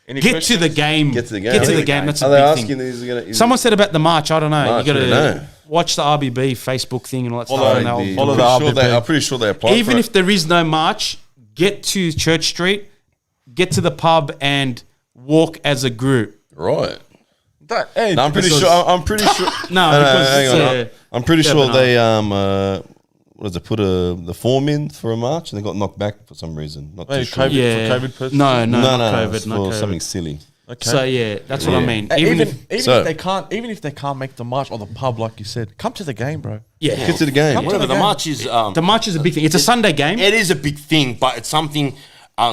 Get to the game. Get to the game. Get to the game. That's Are a they big asking thing. is he gonna? Someone said about the march. I don't know. March, You I don't got know. to watch the RBB Facebook thing and all that stuff. Follow and the- they'll- follow the RBB. I'm pretty sure they applied. Even for if there is no march, get to Church Street, get to the pub and walk as a group. right. Hey, No, I'm pretty Because- sure. I'm pretty sure. No, No, because hang it's, on. I'm pretty yeah, sure but they what does it? Put the form in for a march and they got knocked back for some reason. Not Hey, too sure. COVID. yeah. for COVID purposes? No, No, not no, COVID, it's not for COVID. something silly. Okay. So yeah, that's what I mean. Even So- if they can't make the march or the pub, like you said, come to the game, bro. yeah, Get to the game. Come to Whatever, the game. march is... the march is a big thing. It's a Sunday game. It is a big thing, but it's something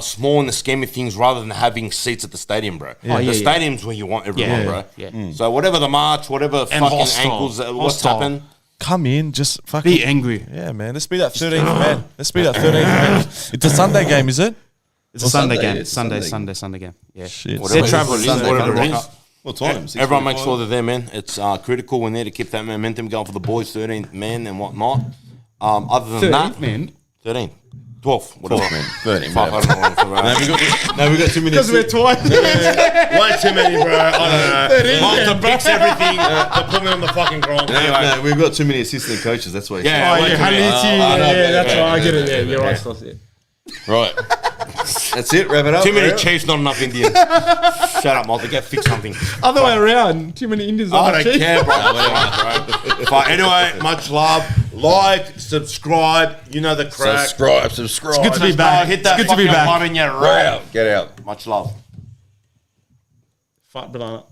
small in the scheme of things rather than having seats at the stadium, bro. The stadium's where you want everyone, Yeah, bro. yeah. So whatever the march, whatever fucking hostile. ankles, what's Hostile. happened, come in, just fucking Be angry. Yeah, man. Let's be that 13th man. Let's be that 13th man. It's a Sunday game, is it? It's a Sunday game. it's Sunday game. Yeah. Shit. They're traveling. Whatever it is. What time? Everyone make sure they're there, man. It's critical. We're there to keep that momentum going for the boys, 13th man and whatnot. Other than that, man. 13th. 12th, whatever. 12th, man. 13, Fuck, I don't know. No, we got too many. Because we're twice. Way too many, bro. I don't know. Malta picks everything. They put me on the fucking ground. No, we've got too many assistant coaches. That's why. Yeah, Oh, yeah, that's why I get it. Yeah, you're right. Right. That's it. Wrap it up. Too many Chiefs, not enough Indians. Shut up, Malta. Get fix something. Other way around. Too many Indians. I don't care, bro. But anyway, much love. Like, subscribe. You know the crack. Subscribe. It's good to be back. Hit that It's good to be fucking back. button, you're right. Get out. Much love. Fat banana.